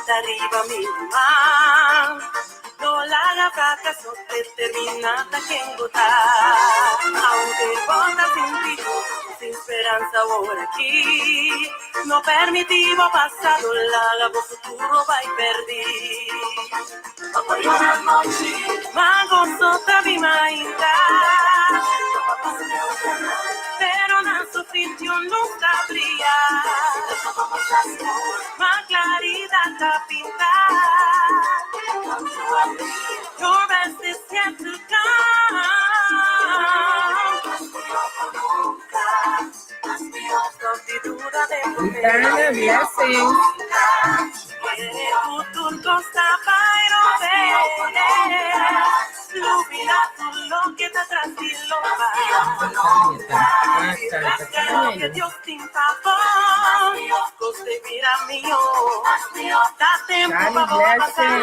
llanta arriba mi mamá. No la haga fracaso, determinada que engotar. Aunque botas sin título, sin esperanza por aquí. No permitivo pasado, l'agavo futuro vai perdi. Mago sotto di mainta. Pero na sofitio non sabría. Ma claridad está pintada. Your best is yet to come. Eternal blessings. Tutto sta bairo bene. Lumina lo que te tranquilo va. Que Dios te impacó. Coste mira mío. Da tempo para pasar.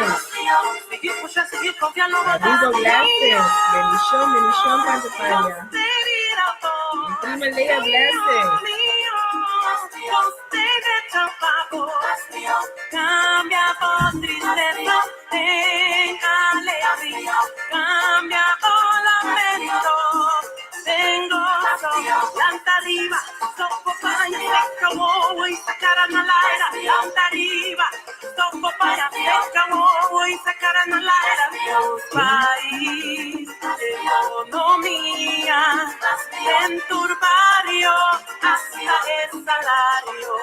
Seguir puxa, seguir confiando. Amigo blessings. Bendición para tu familia. Prima Leia blessings. Cambia por tristeza en alegría, cambia por lamento, tengo planta arriba, topo para como voy sacar a la era, planta arriba, topo para como voy sacar a la era, país, economía, en turbario, hasta el salario.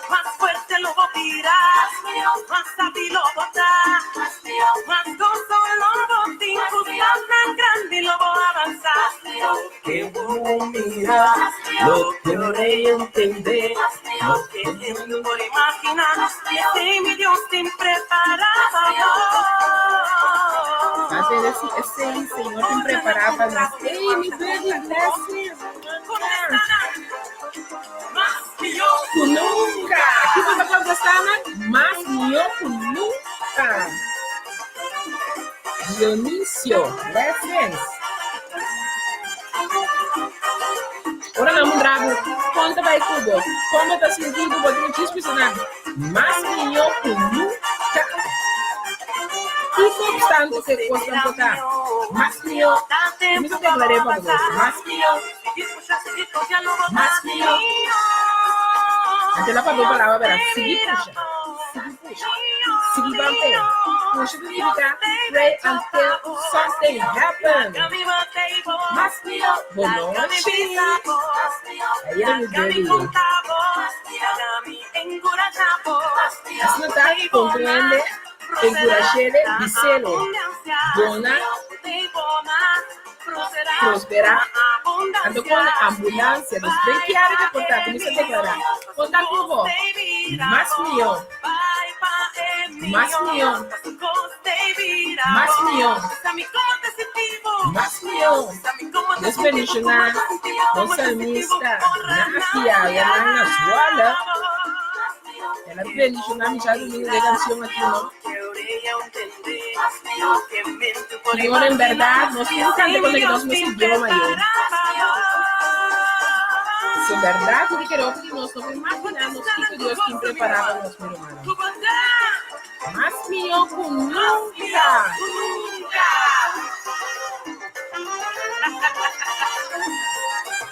Más fuerte lo voy a tirar, más hábil lo voy a dar, más gozo lo voy a impulsar, tan grande lo voy a avanzar. Que voy a mirar, lo que logré entender, lo que no voy a imaginar, que mi Dios te preparaba. Esse Senhor te preparava. Ei, me baby blessings. Nunca. Que você vai gostar, né? Mas nunca. Dionísio, blessings. Ora não, Bravo. Conta vai, Cubo. Como tá sentindo o poder de expressar? Mas nunca. E constante que cuesta botar. Mas eu me declarei para você. Mas até lá para ver palavra, verá. Seguir puxa. Seguir bater. Puxa significa pray until something happens. Mas boa noite. Aí ele me deu. Assim não tá, compreende? Encouragere, dicelo, dona, prospera, ando con ambulancia, los ven que hay que contar, comienza a declarar, contar como, más mío, más mío, más mío, más mío, Dios bendicionar, los salmistas, Nakia, Yana Suala, ela bendicionar mi chado de canción aquí, ¿no? Señor, en verdad, nos encanta con el que nos idioma mayor. Si en verdad tú quieres que nos imaginamos que Dios te preparaba a los hermanos. Más mío que nunca.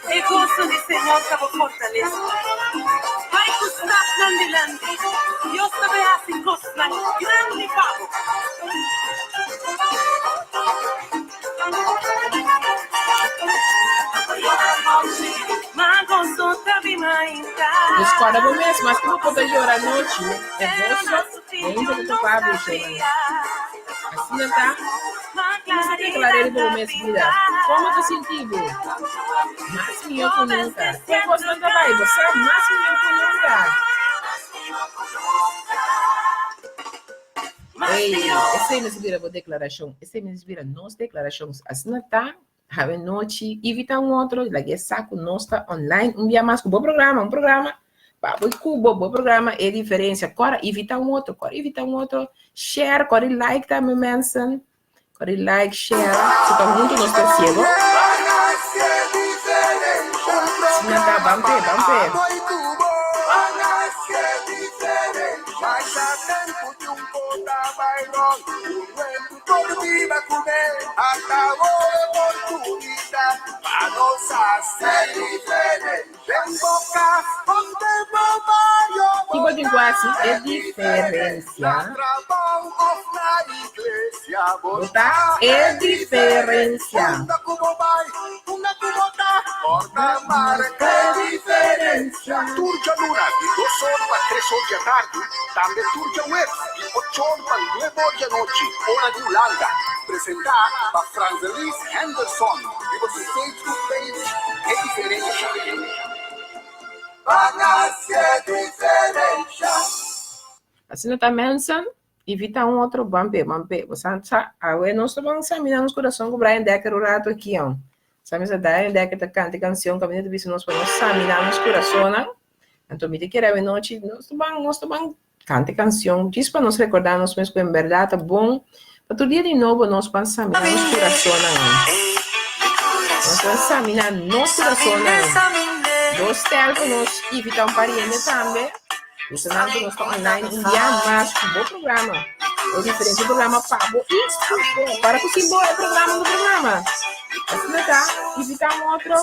El gozo del Señor te fortalece. Vai custar grande. Dios te ve así cosas grande, Pablo. Escolha do mês, mas como poder orar à noite, é gosto, ainda que tu Pablo chega. Assim não tá? Você declarei do mês, vida. Como tu sentiu? Mais melhor que nunca. Quem gosta da Bíblia, você é mais melhor que nunca. Ei, essa é minha declaração. Essa é minha nossa declaração. Assim não tá? Have noite, evita outro, like saco, nós está online, dia mais com bom programa, bom programa, é diferença, agora evita outro, share, agora like também, mention, agora like, share, se tá muito nos percebo. Se não tá, vamos ver. corazón, un nuevo por vida con él, acabó oportunidad, vamos a ser diferentes, en boca, donde Tipo de linguagem é diferença. Botar é diferença. Marca diferença. Turja Luna, de 2 horas para 3 horas da tarde. Também Turja Web, de 8 horas para 9 horas da noite. Hora de Holanda. Apresentar para Franzelis Henderson. Viva do Facebook page. É diferença. Vai ser diferença. Assim não tá menção. Evita outro bampe. Você sabe, nós estamos examinando o coração com o Brian Decker o rato aqui, ó. Sabe, se Brian Decker tá cantando canção, caminho de vista, nós podemos examinar o coração, né? Então, me diga que noite, nós estamos cantando canção, diz para nós recordar, nós mesmos que em verdade tá bom. Para todo dia de novo, nós vamos examinar o coração, né? Nós vamos examinar nosso coração, né? Dos teléfonos, evitar pariente também. Isso não é que nós estamos online um dia mais com um bom programa. É diferente do programa pago. Isso, para que o bom é o programa do programa. Assim não tá? Evitar outro.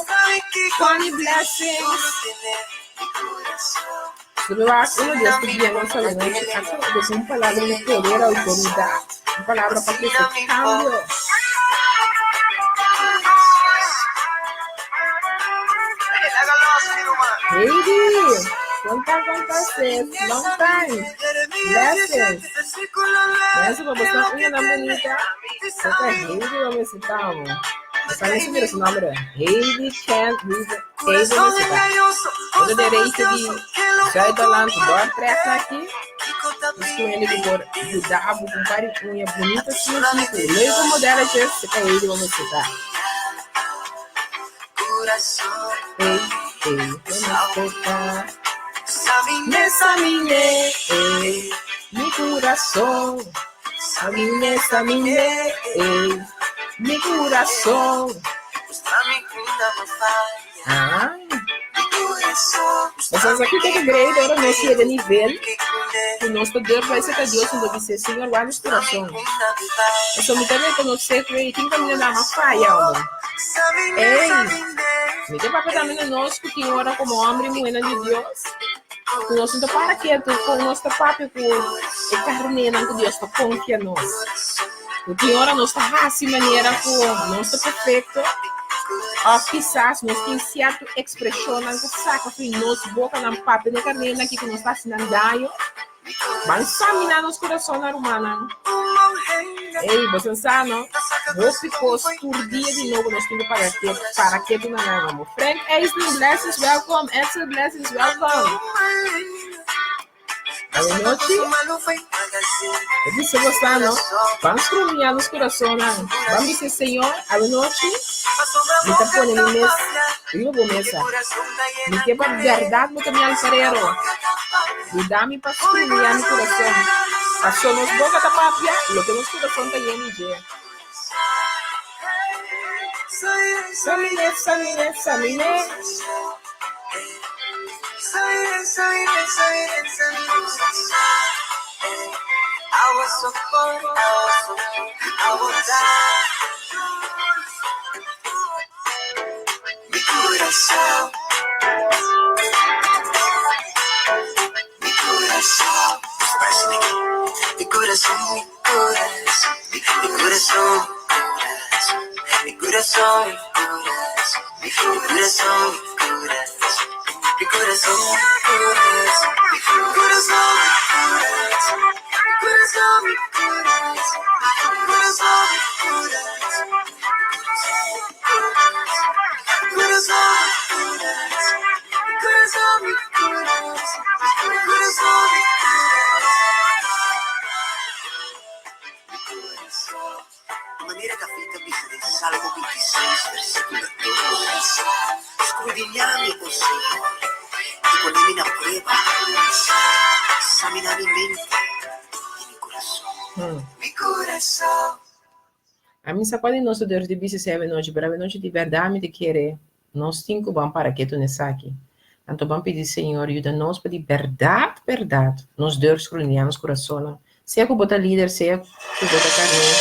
Tony Blessings. Sobre o ato, no dia que vier nossa noite, acho uma palavra de poder, autoridade. Uma palavra para que você cambie. Baby! Long time. Blessings. Blessings para você, uma bonita. Você é Heidi, vamos citar, amor. Você não se o nome dela. Heidi Kent River. Heidi, vamos citar. Eu direito de já talento, bora pressa aqui. Isso ele que por ajudar a comprar unha bonita assim, tipo. Leio modelo de você é Heidi, vamos citar. Vamos citar. Examine mi corazón, examine mi corazón. Ah, vocês aqui tem que ver, agora nós chegamos a nível que nós podemos vai ser que Deus nos dizer, Senhor, guarda o coração. Eu sou muito bem conhecer que ele tem que me dar uma falha, amor. Ei, me dê papel também nós que tem hora como homem e mulher de Deus. Que nós não para quieto com o nosso papel com a carne que Deus está confia em nós. Que tem hora nós está assim maneira com nós está perfeito. Quizás nós tem certa expressão que saca em nossa boca na papel na carne aqui que nós está assinando daio. Vamos examinar nosso coração na humana. Ei, você sabe, não? Vou ficar por dia de novo, nós temos para que do nanamo. Frank Aisley, blessings, welcome. Esther, blessings, welcome. Boa noite. Eu disse você, não? Vamos caminhar nos corações, não? Vamos dizer, Senhor, boa noite. Me está pondo em mesa. Eu vou mesa. Me quebra de verdade, vou caminhar alfareiro. Me dá-me para caminhar no coração. Passou nos boca da papia, lo que nos coração está lleno de. Examine. I was so cold, I was down. Mi corazón, mi corazón, mi corazón, mi corazón, mi corazón, mi corazón, mi corazón, de manera que afecta mi ser, Salmo 26, versículo 2. Escudriñá mi consejo y poneme na prueba. Examina mi mente y mi corazón. Mi corazón. A mim pode nosso Deus de bicho se noite, para a noite de verdade de querer. Nós cinco vamos para que tu nessa aqui. Então vamos pedir, Senhor, ajuda-nos para de verdade. Nós Deus escruniamos coração. Seja que bota líder, seja que bota carinho.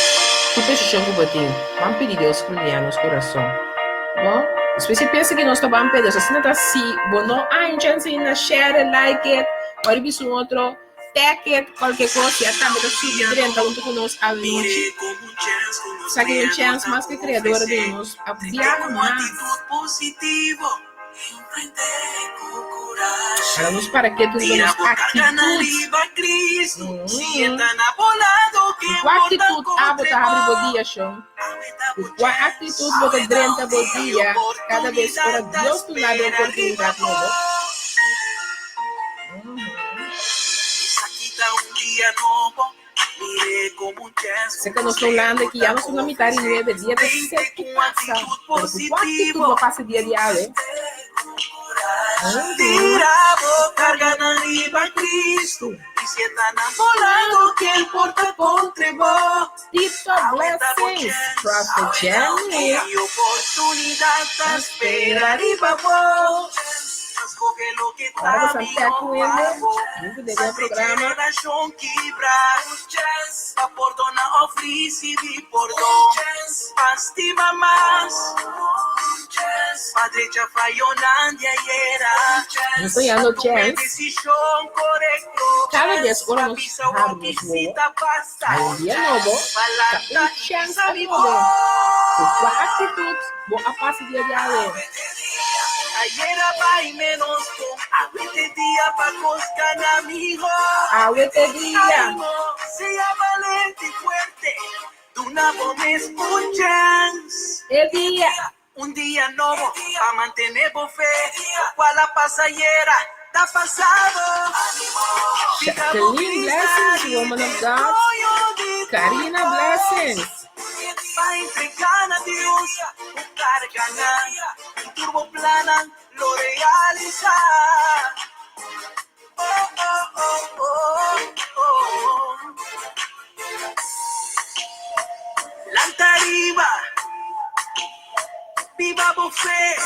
Tu pensa que bota vamos pedir Deus que lhe nos coração. Bom, se você pensa que nós estamos pedindo, se não está assim, bom, não há chance de share, like it, pode vir um outro, tag it, qualquer coisa, já está bem subir dentro junto conosco a noite. Sabe um chance mais que criadora de nós, a piar mais. Para nos para que tudo nos atitudes. Qual atitude a botar abre bom dia, chão? Qual atitude botar dentro bom dia? Cada vez para Deus tu abre oportunidade nova. Sei que nós estamos falando aqui, já nós estamos na metade de 9 dias, tem que ser que passa. Mas qual atitude não passa dia de ave? Tirado, carga na riba Cristo. E se está enamorado, que importa contribua. Tito Blessings, Prophet Jenny. E oportunidade da espera riba boa. Escoge lo que está bien. Programa. Perdona, ofrece y perdón. Estima más. Padre, ya falló nadie era. Estoy dando chance. Decisión correcto. Cada vez ahora nos damos un día nuevo. Un chance nuevo. ¿Cuál actitud vos a pasar día de hoy? Ayer va y menos con este día pa' coscan amigo. Este día. Sea valente y fuerte. Tú no me escuchas. El día. Un día nuevo pa' mantener fe. Cual la pasajera está pasado. Jacqueline Blessings, Woman of God. Karina Blessings. Pa' entregar a Dios, buscar ganar, un turbo plana lo realiza. Oh, oh, oh, oh, oh. La tarifa, viva buffet.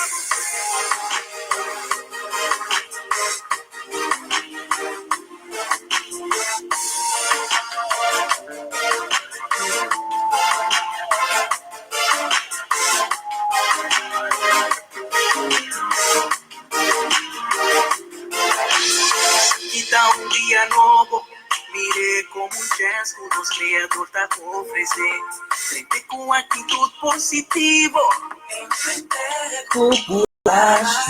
Un día nuevo, mire como un chance que los creadores te ofrecen. Frente con actitud positiva, enfrente con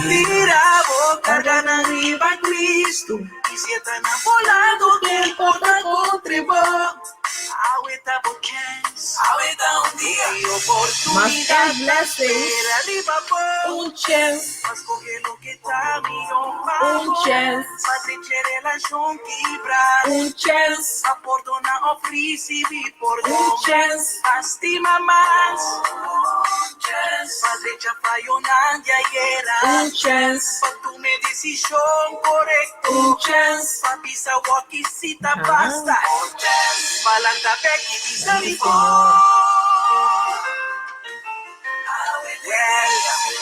tira boca, gana arriba Cristo. Y si está enamorado, que importa contribuir. Ahorita por chance, ahorita un día y oportunidad. Un chance. Mas coge lo que está un chance. Un chance. A perdona, ofrece y perdón. Un chance. Estima más. Un chance. Padre, ya falló nadie era. Un chance. Pa' tu decisión correcta. Un chance. Pa' pisa walkisita basta. Un chance. Palanta becky visa mi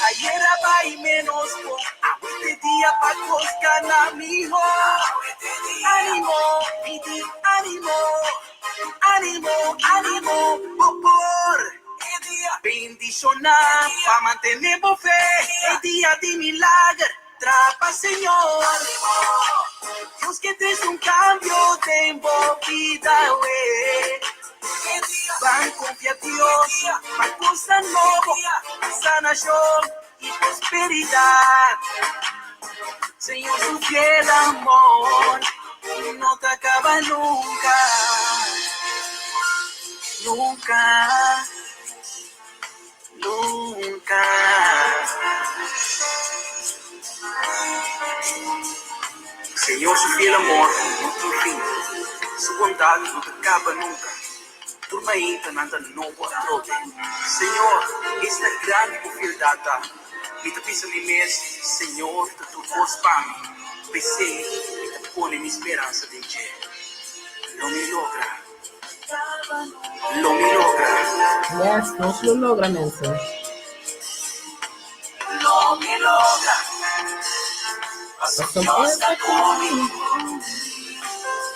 ayer va y menos con este día pa' coscan amigo. Ánimo, pidi, ánimo, ánimo, ánimo, por bendición pa' mantener fe. El día de milagro, trapa Señor. Dios que te es un cambio, tengo vida, wey. Van confía Dios, para cosas nuevas, sanación y prosperidad. Señor, su fiel amor no te acaba nunca, nunca, nunca. Señor, su fiel amor no tiene fin, su bondad no te acaba nunca. Turmaita nanda novo atrote. Senhor, esta grande fieldade, me pisa mi mes, Senhor, te tu voz para mí. Pensei, te pone mi esperança em ti. Lo me logra. Lo me logra. Yes, no se lo logra, Nelson. Lo me logra. Pasó Pasó conmigo.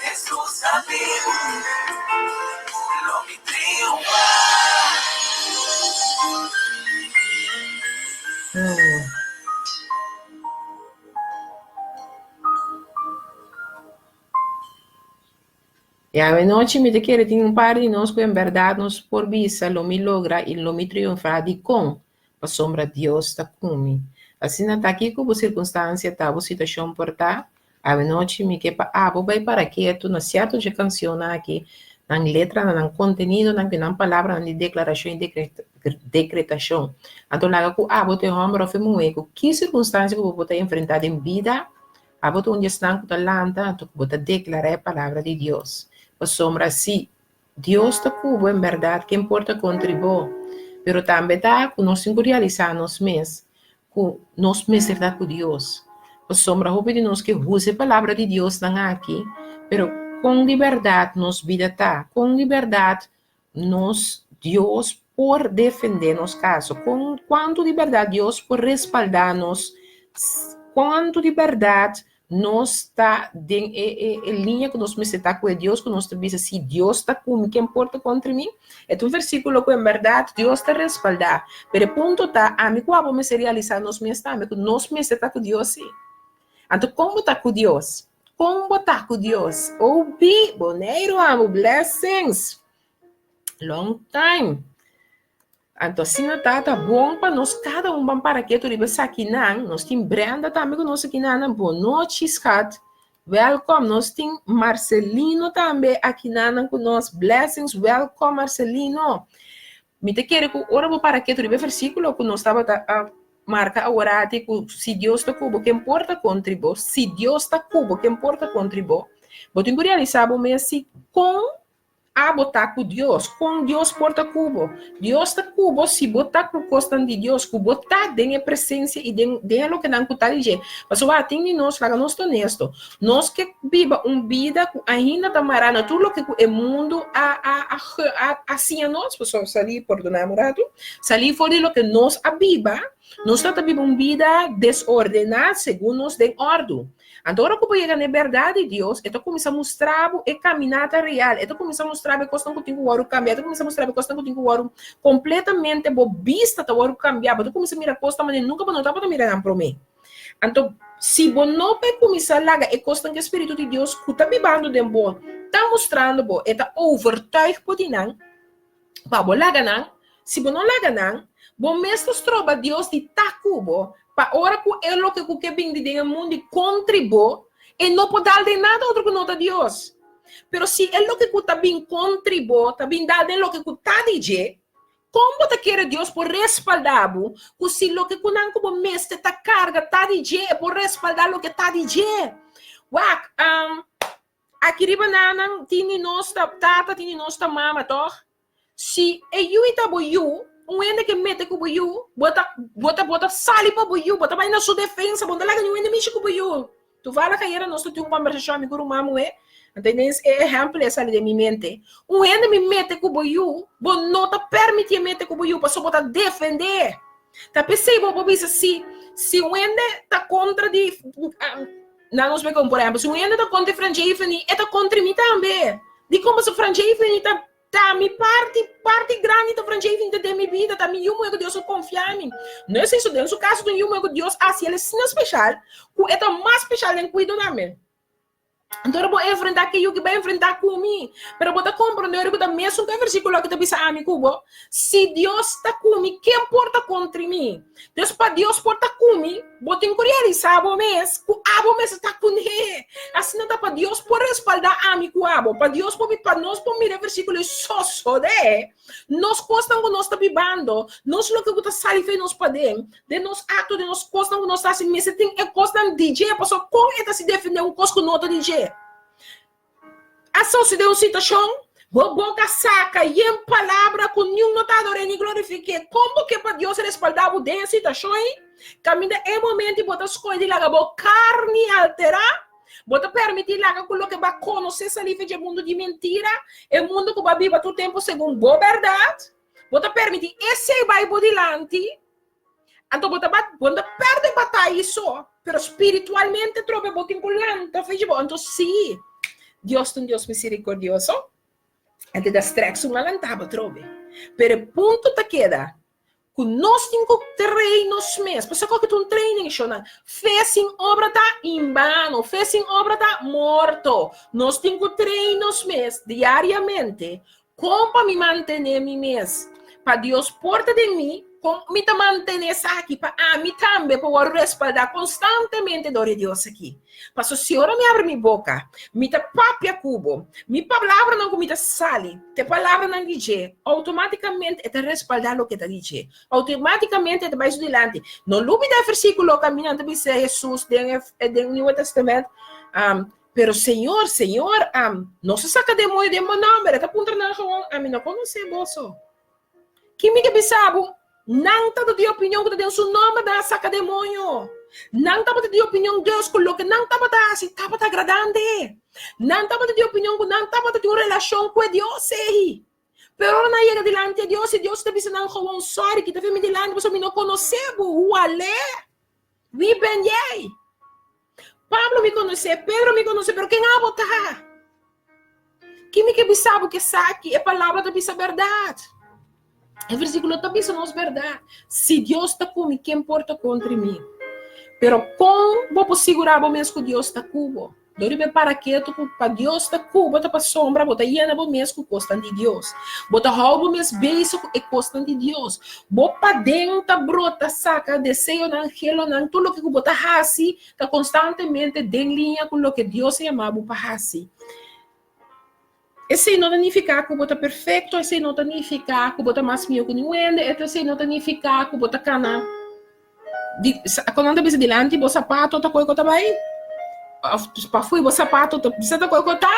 Jesús sabido lo mi triunfar. E a noite me te quer tem par de nós que em verdade nos por vista lo me logra e lo me triunfar de com a sombra Deus está comigo. Assim não tá aqui com a circunstância, tá a situação por tá. A noite me que vou vai para que tu na certo de canção aqui, na letra, na contenido, na palavra, na declaração e decretação. Então lá que vou ter ombro fe mueco, que circunstância que vou botar enfrentar em vida, vou ter um distante da lanta, então vou declarar a palavra de Deus. A sombra sim, Deus está cubo em verdade, que importa contribuir, pero também está com nós realizar nos mesmos, com nós mesmos estar com Deus. A sombra roupa de nós que use a palavra de Deus na aqui, pero com liberdade nos vida tá, com liberdade nos Deus por defender nos casos, com quanto liberdade Deus por respaldar-nos, quanto liberdade nós está em linha que nós está com Deus, que nós diz assim, Deus está comigo, que importa contra mim? É um versículo que, em verdade, Deus está respaldar. Mas o ponto está, a mim, como me se realizar nos meus também, que nós me está com Deus, sim. Então, como está com Deus? Como está com Deus? Ouvi, boneiro, amo, blessings. Long time. Então, assim, tá bom para nós, cada vamos para que tu riba aqui, nós temos Brenda também com nós aqui, boa noite, Scott, welcome, nós temos Marcelino também aqui, com nós, blessings, welcome, Marcelino, me te quero que ora vou para que tu riba versículo, que nós estava a marca agora, se Deus está cubo, que importa contribuir, se Deus está cubo, que importa contribuir, vou te realizar, vou me assim, com a botar com Deus porta cubo. Deus está cubo, se botar com costa de Deus, que botar tem a presença e tem o que não custa de mas o tem de nós, lá nós honesto, nós que viva vida ainda tamarana, tudo o que o mundo assim a nós, pessoal, sair por do namorado, sair fora do que nós viva, nós está vivendo vida desordenada, segundo nós de ordem. Agora que chega na verdade de Deus, então começa a mostrar a caminhada real, então começa a mostrar a questão que tem que cambiar, então começa a mostrar a questão que tem que completamente vista tá cambiar, então começa a mirar a coisa mas nunca não estava a mirar para mim. Então, se você não vai começar a largar a questão que o Espírito de Deus está vivendo de bom, está mostrando bom, está overtuigd por ti não, para você largar não, se você não largar não, você mesmo troca Deus de tacubo, para hora que é o que vem de mundo e contribui, e não pode dar de nada outro que não é Deus. Pero se é o que está bem contribui, está bem dado em o que está dizendo, como você quer Deus por respaldar, que se o que não como mestre está carga, está dizendo, é por respaldar o que está dizendo. Aqui riba não tem nossa tata, tem nossa mama, toh? Se eu está boiu, ende que mete com boiu, bota sali para boiu, bota vai na sua defesa, bota lá que o ende mexe com boiu. Tu fala que era nós tu uma conversação amigo mamu entendeu? É exemplo essa ali de minha mente. Ende me mete com boiu, bom não tá permitir meter com boiu para só botar defender. Tá pensei vou pensar se o ende tá contra de não nos pegamos por exemplo, se o ende tá contra Frangeveni, é tá contra mim também. De como se Frangeveni tá mi parte grande da Frangeveni de minha vida, tá mi que Deus confia em mim. Não é isso, Deus, o caso do que Deus assim, ele é assim especial, que é mais especial em cuidar de mim. Então eu vou enfrentar aquilo que vai enfrentar comigo. Mas eu vou compreender que também é um versículo que está a mim, se Deus está comigo, quem importa contra mim? Deus para Deus porta comigo, vou ter que realizar o mês, que o mês está comigo. Assim não dá para Deus por respaldar a mim, para Deus para nós por mirar versículo só de nós costam que nós está vivendo, nós lo que está saliva nós podemos, de nós atos de nós costam que nós está assim, mas tem é costam DJ, para como é se defender um costo não está DJ. Assim se deu uma situação, boca saca e em palavra com nenhum notador e glorifique. Como que para Deus respaldar o dessa situação? Caminha é momento de botar as coisas de lá, carne alterar, botar permitir lá que o que vai conhecer essa livre de mundo de mentira, é mundo que vai viver todo tempo segundo a verdade, botar permitir esse vai por delante, então botar perde batalha só, pero espiritualmente troca botar enculante, então sim. Deus é um Deus misericordioso, e das três uma lantava trove. Pero o ponto te queda, que nós temos treinos mesmo. Por isso que tu training, Shona, fez sem obra tá em vano, fez sem obra tá morto. Nós temos treinos mesmo, diariamente, como para me manter mim mesmo. Para Deus porta de mim, como me manter aqui, para mim também, para respaldar constantemente do Deus aqui. Para se a senhora me abre minha boca, me te papia cubo, minha palavra não me te sale, te palavra não diz, automaticamente é te respaldar o que te diz. Automaticamente é te vai adiante. Não lube do versículo caminhando de Jesus do Novo Testamento. Pero Senhor, não se saca de muito de meu nome, está apontando a mim não conhece você. Que me que sabe? Não está de opinião que tem seu nome da saca demônio. Não está de opinião Deus com o que não está assim, está agradando. Não está de opinião que não está de uma relação com Deus aí. Pero na chega delante de Deus e Deus está dizendo não sorry que está vendo delante você não conhece o alé. Vi bem. Pablo me conhece, Pedro me conhece, pero quem a botar? Que me que sabe que saque é palavra da bisa verdade. O versículo também não é verdade. Se Deus está comigo, quem importa contra mim? Pero como vou segurar o mesmo que Deus está comigo? Doribe para quieto, para Deus está comigo, bota para sombra, bota llena o mesmo que custa de Deus. Bota roubo o mesmo beijo que custa de Deus. Bota para dentro, brota, saca, desejo, angelo, tudo o que bota assim, está constantemente em linha com o que Deus chamava para assim. Esse não significa que o bota perfeito, esse não significa que o bota mais mil que ninguém, esse não significa que o bota cana. Quando anda bem delante, o sapato tá coisa também. Para fui o sapato, você tá coisa tá,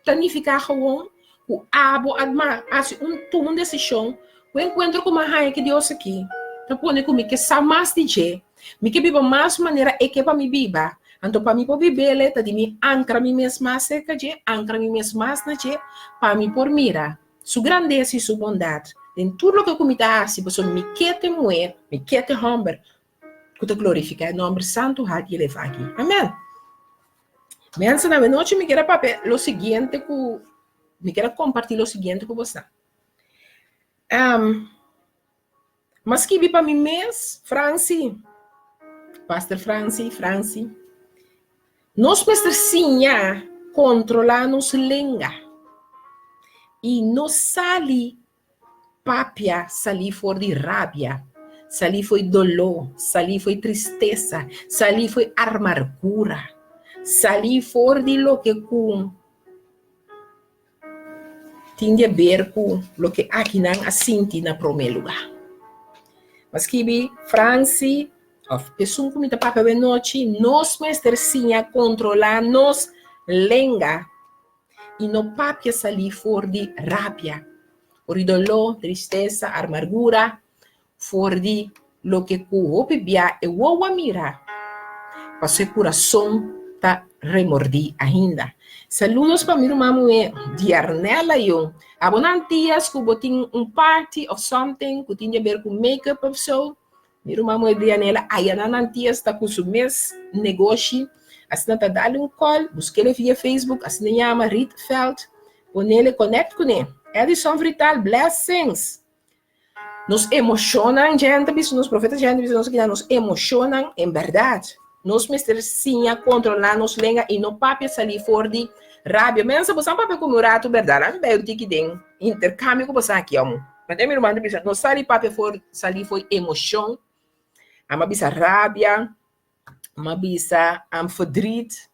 significa que o abo admar, assim uma decisão, o encontro com uma rainha que Deus aqui, tá pondo comigo que sabe mais de je, me que viva mais maneira é que para me viva. Então, para mim, para viver, tá de mim, ancra me mesmo mais cerca de, ancra me mesmo mais na de, para mim, por mira, sua grandeza e sua bondade. Em tudo o que eu me dá, se você me quer moer, me quer romper, que te glorificar, em nome santo, e levar aqui. Amém? Mas, na noite, me quero papel, o seguinte, me quero compartilhar o seguinte com você. Mas que vi para mim mesmo, Franci, Pastor Franci, nós precisamos controlar nossa língua e não sair papia, sair fora de rabia, sair foi dolor, sair foi tristeza, sair foi amargura, sair fora de lo que tem a ver com o que aqui não assente na primeiro lugar. Mas que vi Franci, pessoa que me papel de noite, nós precisamos controlar nossa língua e não papia sair fora de rabia, fora de dolor, tristeza, amargura, fora de lo que o bebia e o mira, para seu coração está remordido ainda. Saludos para minha irmã Diarnela e eu. Abonantias que botem party of something que tinha a ver com make-up of so. Minha irmã Diarnela, aí a nanantias está com o mesmo negócio. Assim está dando call, busque ele via Facebook, assim chama Ritfeld, com ele, conecte com ele. Edson Frital, blessings. Nos emocionam, gente, nos profetas, gente, nos emocionam em verdade. Nós precisamos controlar nossa língua e não papia sair fora de rabia. Mas se você não papia como rato, verdade, não é o que tem intercâmbio com você aqui, amor. Mas minha irmã, não sair papia fora, sair foi emoção, uma bisa rabia, uma bisa verdriet,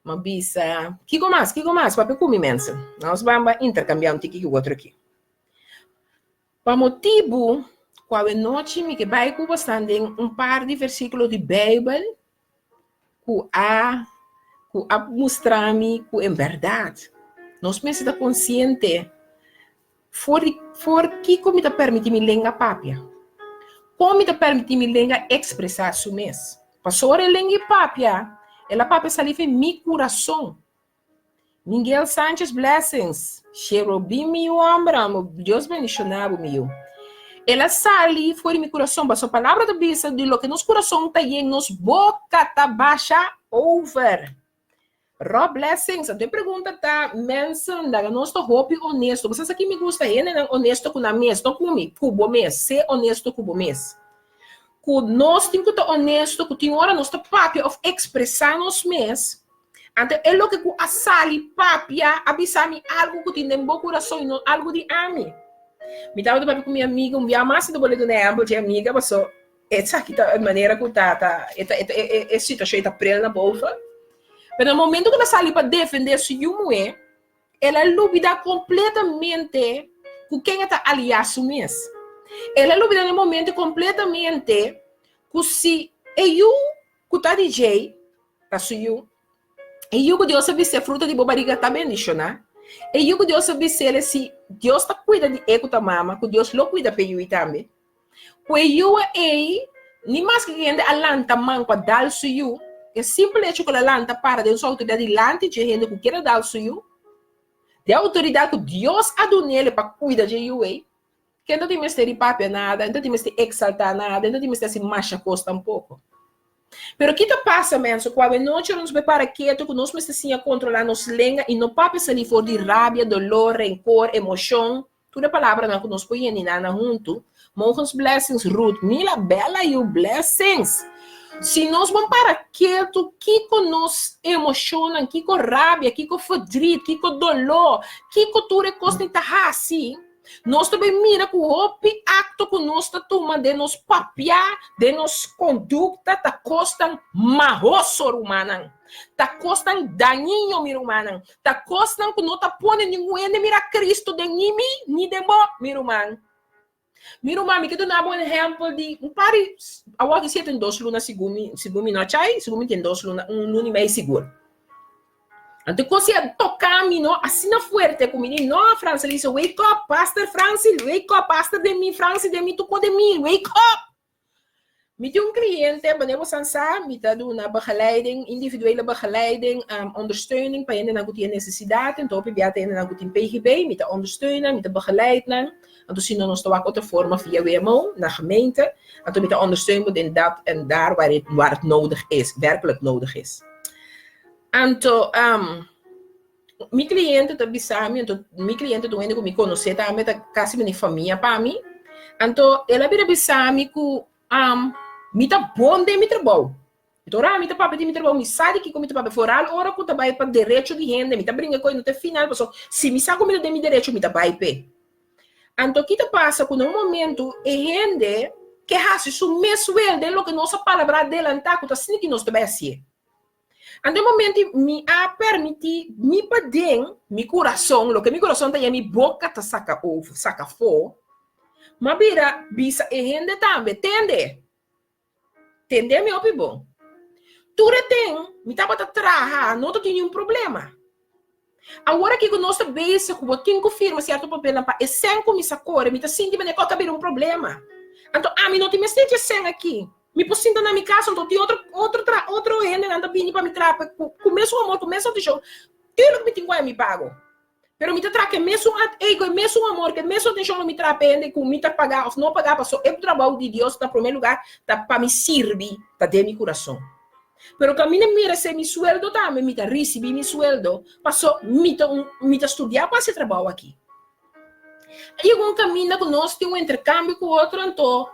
uma bisa... Que mais? Papia como imensa. Nós vamos intercambiar um tique com o outro aqui. Para motivo, qual é noite, me que vai com você par de versículos de Bíblia, que a mostrar-me que em verdade, nós precisamos estar conscientes for que como te permite me língua papia. Como te permite me língua expressar isso mesmo. Passou a língua papia, ela papia saliva em meu coração. Miguel Sanchez, blessings. Cherubim, meu amor, Deus bendicionado, meu. Ela sali fora de meu coração, mas a palavra da Bíblia diz que nosso coração está em nossa boca está baixa over. Rob Blessings, eu te pergunta, tá, mensen, da nosso hopi honesto, vocês aqui me gusta, honesto com a mês, não comigo, cubo mês, ser honesto cubo mês. Que nós temos que estar honesto, que tem hora nós papia of expressar nos mês, então é o que a sali papia, avisar-me algo que tem no meu coração, algo de ame. Me estava de com minha amiga, minha massa do boleto exemplo de amiga, passou, essa aqui tá a maneira que tá, esse tá cheio de prela na bolsa. Mas no momento que ela sai para defender sua mulher, ela duvida completamente com quem está aliado mesmo. Ela duvida no momento completamente que se eu que está DJ, para sua eu que Deus sabe se a fruta de bobariga está bem né? E eu que Deus sabe se Deus está cuida de eu que mama, que Deus lo cuida para eu também. Que eu nem mais que ainda alanta man para dar sua é simplesmente que ela lanta para de sua autoridade delante de gente que quer dar o seu, de autoridade que Deus ha dado nele para cuidar de você, que não tem mais ter papel nada, não tem mais ter exaltar nada, não tem mais ter se macha costa um pouco. Pero o que te passa, menso, quando a noite nos prepara quieto, que nós precisamos controlar nos lenga e no papel se lhe for de rabia, dolor, rancor, emoção, toda palavra não que nós põe na junto, morros blessings, Ruth, mila bela e o blessings. Se nós vamos para quieto, que nos emociona, que com rabia, que com fodrido, que com dolor, que com tudo costa está assim, nós também mira com o acto que nós está tomando de nos papiar, de nos conduta, tá costan marroso humana, tá costan daninho mir humana, tá costan que não tá pondo ninguém de mira Cristo de nimi ni de bo mir humano. Miro mami, que tu na bom exemplo de um pare, agora que você tem 2 lunas segumi não chai, segumi tem 2 lunas, luna e meio seguro. Então você tocar me não assim na forte comigo, não Francis, ele disse wake up, Pastor Francis, wake up, Pastor de mim, Francis de mim, tu pode mim, wake up. Me tem cliënte, wanneer we samen met dat doen naar begeleiding, individuele begeleiding, ondersteuning, bij hen naar goed necessiteit, en top bij hen naar goed in PGB, met de ondersteunen, met de begeleiding, en toen zien we ons ook de vormen via WMO, naar gemeente, en toen met de ondersteuning in dat en daar waar het nodig is, werkelijk nodig is. En toen, mijn cliënten, dat samen, en toen mijn cliënten toen ik me conhecer, daar met de quase mijn familie, para mim, en toen, ela bira samen, mita bom de mi trabalho. Então, mita papo de mi trabalho, mi sabe que como mita papo foral, ora que vai para direito de renda, mita brinca com no te final, pessoal, se mi sabe como de mi direito, mita vai pé. Então, o que te passa com um momento é rende que hace su mesmo de lo que nossa palavra adelantar, que assim que nós te vai assim. Então, no momento me a permitir mi padem, mi coração, lo que mi coração tem, mi boca tá saca ovo, saca fo. Mas vira bisa e rende também, entende? Entender meu bom. Tudo tem, me tá para trabalhar, não tem nenhum problema. Agora que nós sabemos que o botinho confirma certo papel para é sem como isso agora, me tá sentindo que pode haver um problema. Então, me não tem mais gente sem aqui. Me posso sentar na minha casa, então tem outro ende anda vindo para me trabalhar, começa o amor, começa o deixar. Tudo que me tem me pago. Pero me tra que mesmo amor, que mesmo atenção me trapende, com me pagar ou não pagar, passou é o trabalho de Deus, tá primeiro lugar, tá para me servir, tá de meu coração. Pero que a mim me recebe meu sueldo também, me recebi meu sueldo, passou me estudar para esse trabalho aqui. Aí um caminho que nós temos um intercâmbio com o outro, então,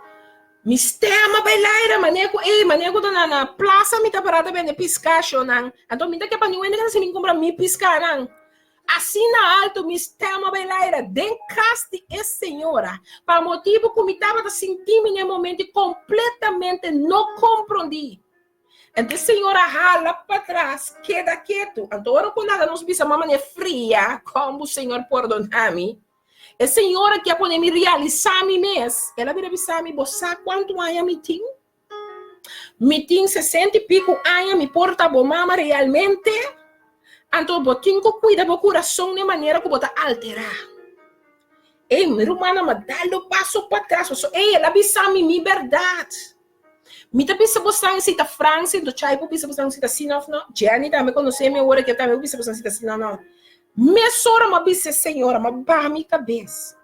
me estema bailar, maneco na praça, me tá parada bem de piscar, não. Então, me dá que para ninguém que se me compra me piscar, não. Assim na alto, me estama bailar, dencaste a senhora, para motivo que me estava sentindo em um momento completamente não compreendi. Então, a senhora rala para trás, queda quieto. Então, agora quando nada nos visa uma maneira fria, como o senhor perdonar-me, a senhora que ia poder me realizar me mesmo, ela vira avisar-me, você quanto anos me tem? Me tem 60 e pico anos, me porta bom mama realmente? Então, botinho que cuida do coração de maneira que bota alterar. Ei, minha irmã, mas dá o passo para trás. Ei, ela avisa minha verdade. Me tá pensando você cita França, do Chaipo pensa você cita Sinof, não? Jenny também conhece minha hora que eu também pensa você cita Sinof, não? Minha senhora me disse, senhora, mas barra minha cabeça.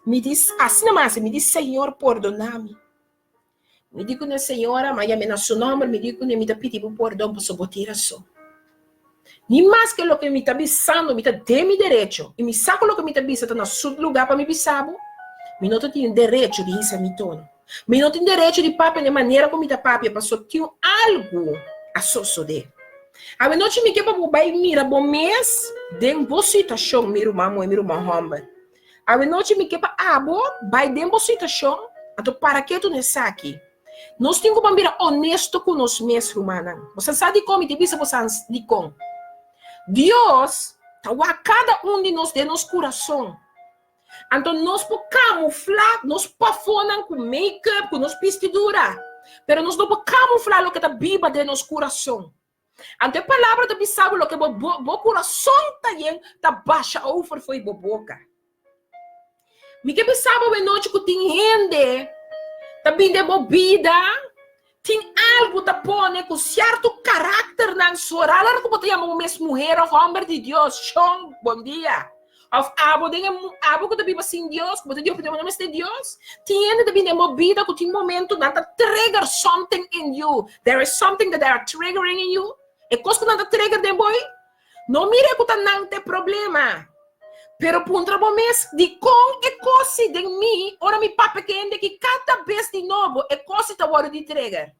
Me diz, assim mais, me diz, Senhor, perdona-me. Me digo, senhora, mas eu me nosso nome, me digo, me dá pedido perdão para sua botiração. Ni mais que lo que me está bisando, me está de mi derecho. E me saco lo que me está bisando na seu lugar para me bisabo. Me não tenho direito de isso a mi tono. Me não tenho direito de papo de maneira como me está papo. Para só ter algo a suceder. A noite me quebra para vai mira bom mês de boa situação, meu irmão e meu irmão Humber. A noite me quebra abo vai de boa situação. Então para que tu nessa aqui? Nós temos que ser honesto com nós mesmos, humana. Você sabe como te bisa você de com. Deus tá a cada de nós de nosso coração. Então nós podemos camuflar, nós podemos com make-up, com nossa vestidura, pero nós não podemos camuflar o que está viva de nosso coração. Então a palavra de bisabo o que o coração está baixa ou foi boca. Me que bisabo a noite que tem gente, tá bem de bebida, tem algo da põe com certo caráter na sua hora que você chama uma mulher ou homem de Deus, chão, bom dia. Of abo que tá viva sem Deus, que você Deus pede o nome de Deus, tem de bebida que tem momento nada trigger something in you. There is something that they are triggering in you. E coisa que nada trigger de boy, não mire que tá não tem problema. Pero puntra bom mês de com e coisa de mim, ora me papa que ende que cada vez de novo e coisa tá hora de trigger.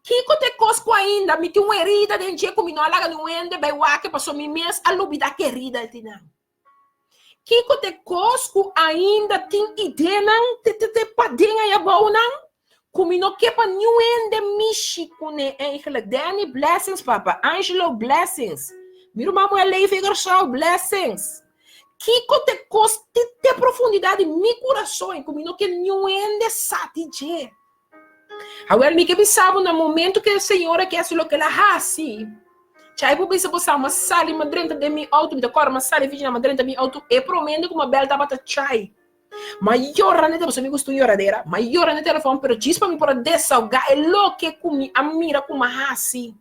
Que te cosco ainda, me tem uma herida de gente como não alaga no ende, vai que passou me mês a lubida que herida de não. Que te cosco ainda tem ideia não, te padinha e bom não, como não quepa nenhum ende michico ne eigenlijk Danny blessings papa, Angelo blessings, meu irmão é lei figure show blessings. Que te cosco te profundidade mi coração, como não que nenhum ende sati je. Agora, me que pensava no momento que a senhora quer se lo que ela hace. Chai por isso você uma sala uma dentro de mim auto, me decora uma sala vídeo na dentro de mim auto e promendo que uma bela tava chai. Maior na você me gostou oradeira, maior na telefone, pero diz para mim para desahogar é lo que comi a mira como hace.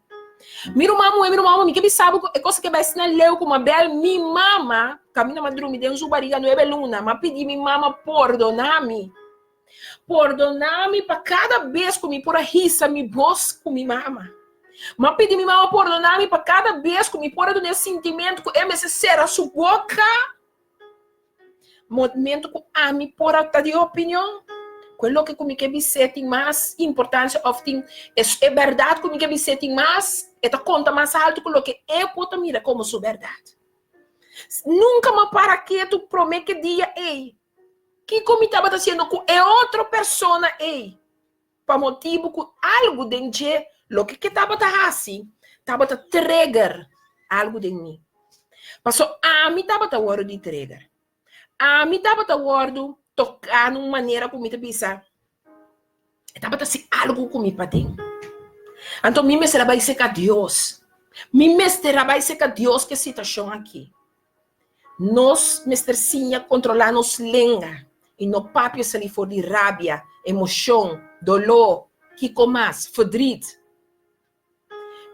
Miro mamo, me que pensava é coisa que vai ensinar leu como uma bela mi mama, caminha madrugada dentro do barriga no é luna, mas pedi mi mama perdonar-me. Perdona-me para cada vez que me por a risa, me busco, me mama. Mas pedi minha mama perdonar-me para cada vez que me por nesse sentimento que é necessário a sua boca. Momento que a me por a de opinião. Quello que comigo é tem mais importância, often é verdade que comigo é tem mais, é conta mais alto que o que eu posso mirar como sua verdade. Nunca me para que tu promete que dia ei. Que como estava fazendo com outra pessoa aí, para motivo que algo dentro lo que estava assim, estava trigger algo de mim. Passou a mim estava hora de trigger, a mim estava hora de tocar de uma maneira como me pensar, estava assim algo comigo para dentro. Então me será vai ser com Deus, me será vai ser com Deus que situação aqui. Nós mestercinha controlar nos lenga. E no papel se lhe for de rabia, emoção, dolor, que comas, verdriet.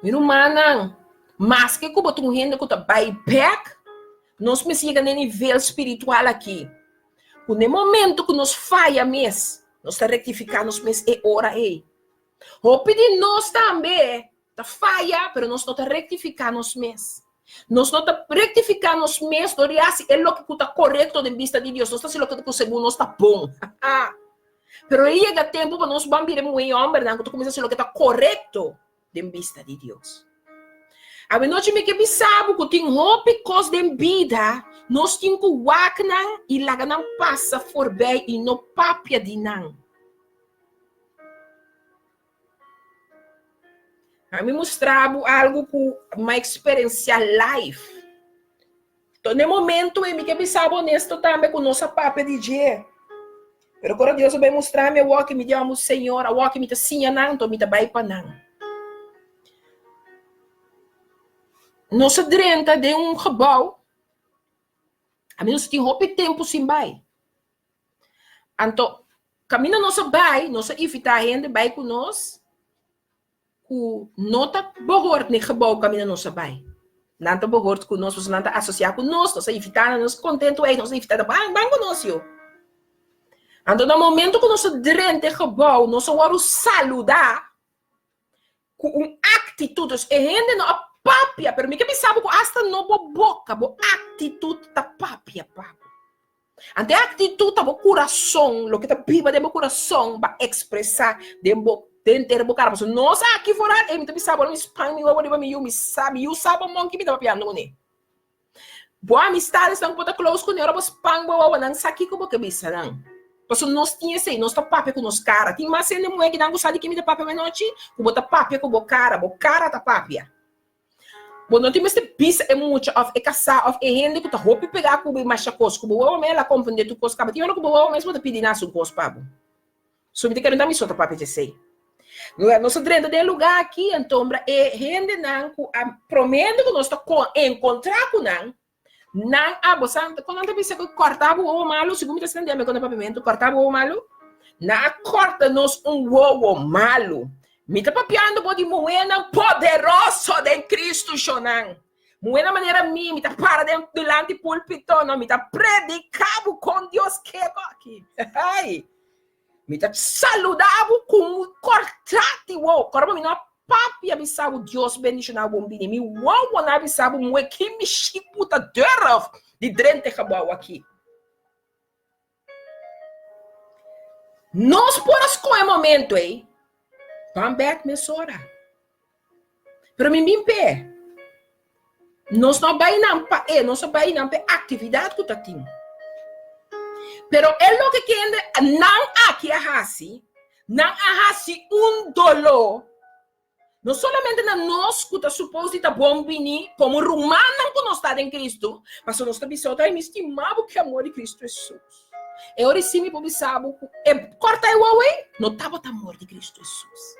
Meu irmão, mas que como tu rende que tu vai back, nós me chega no nível espiritual aqui. No momento que nos falha mês, nós está rectificar nos mês é hora aí. O pedir nós também, tá falha, pero nós não está rectificar nos mês. Nós não está rectificando os meus, é o que está correto de vista de Deus. Nós está sendo o que segundo nós está bom. Pero aí chega tempo para nós vamos vir muito homem, não, que começa a ser o que está correto de vista de Deus. A noite me que pensava que tem roupa coisa de vida, nós temos que wagnar e lá não passa por bem e não papia de não. A me mostrava algo com uma experiência live. Então, no momento, eu me pensava honesto também com nossa papa de dia. Mas agora Deus vai mostrar me o que me deu a Senhor, o que me está não, então me está bem para não. Nossa drenta de gebouw. A menos tem roupa e tempo sem vai. Então, caminha nossa vai, nossa evitar gente vai com nós. O nota behoort nem gebouw caminha nossa vai. Nanta behoort com nós, você nanta associar com nós, nossa evitar, nós contento é, nossa evitar bem conosco. Então, no momento que nossa drente gebouw, nossa hora saludar com atitudes, e gente não papia, pero me que sabe que hasta no bo boca, bo atitude ta papia, papo. Ante atitude ta bo coração, lo que ta viva de bo coração, ba expressar de bo dentro bo cara, não sa aqui fora, me te sabe, me spam, me over, me sabe, you sabe o monkey me ta papiando ne. Boa amistade estão bota close com ela, mas spam bo não sa aqui como que bisa não. Porque nós tinha sei, nós tá papia com nos cara, tem mais ainda mulher que não gosta que me ta papia mais noite, que bota papia com bo cara ta papia. Bom, não tem mais pisa é muito of é caçar of é rende que tá roupa pegar com o macha cos, com o homem ela compreender tu cos caba, tinha no com o homem mesmo tá pedindo na sua cos pabo. Sobre que não dá me solta papia de sei. Nós dentro de lugar aqui então é rende não com a promendo que nós tá encontrar com não a boçante quando não pensa que cortava o malo, segundo me está entendendo quando papimento cortava o malo, na corta nos ovo malo. Me está papiando por de moeda poderoso de Cristo, Jonan. Moeda maneira me está para dentro delante do púlpito, não me está predicando com Deus que aqui. Me está saludando com um cortate, uau. Agora me não papia me sabe Deus bendicionar o bombini. Me uau não me sabe moe que me chiputa dentro de drente cabau aqui. Nós por as coisas momento, Come back, mesora. Pero me pé. Nós não vai não pa nós vai não pe atividade que tá tem. Pero é lo que não aqui não dolor. Não somente na nós que tá suposto estar bom bini como romano que nós está em Cristo, mas nós também só tá estimado que amor de Cristo Jesus. Eu recebo por sabe corta o away, não tava o amor de Cristo Jesus.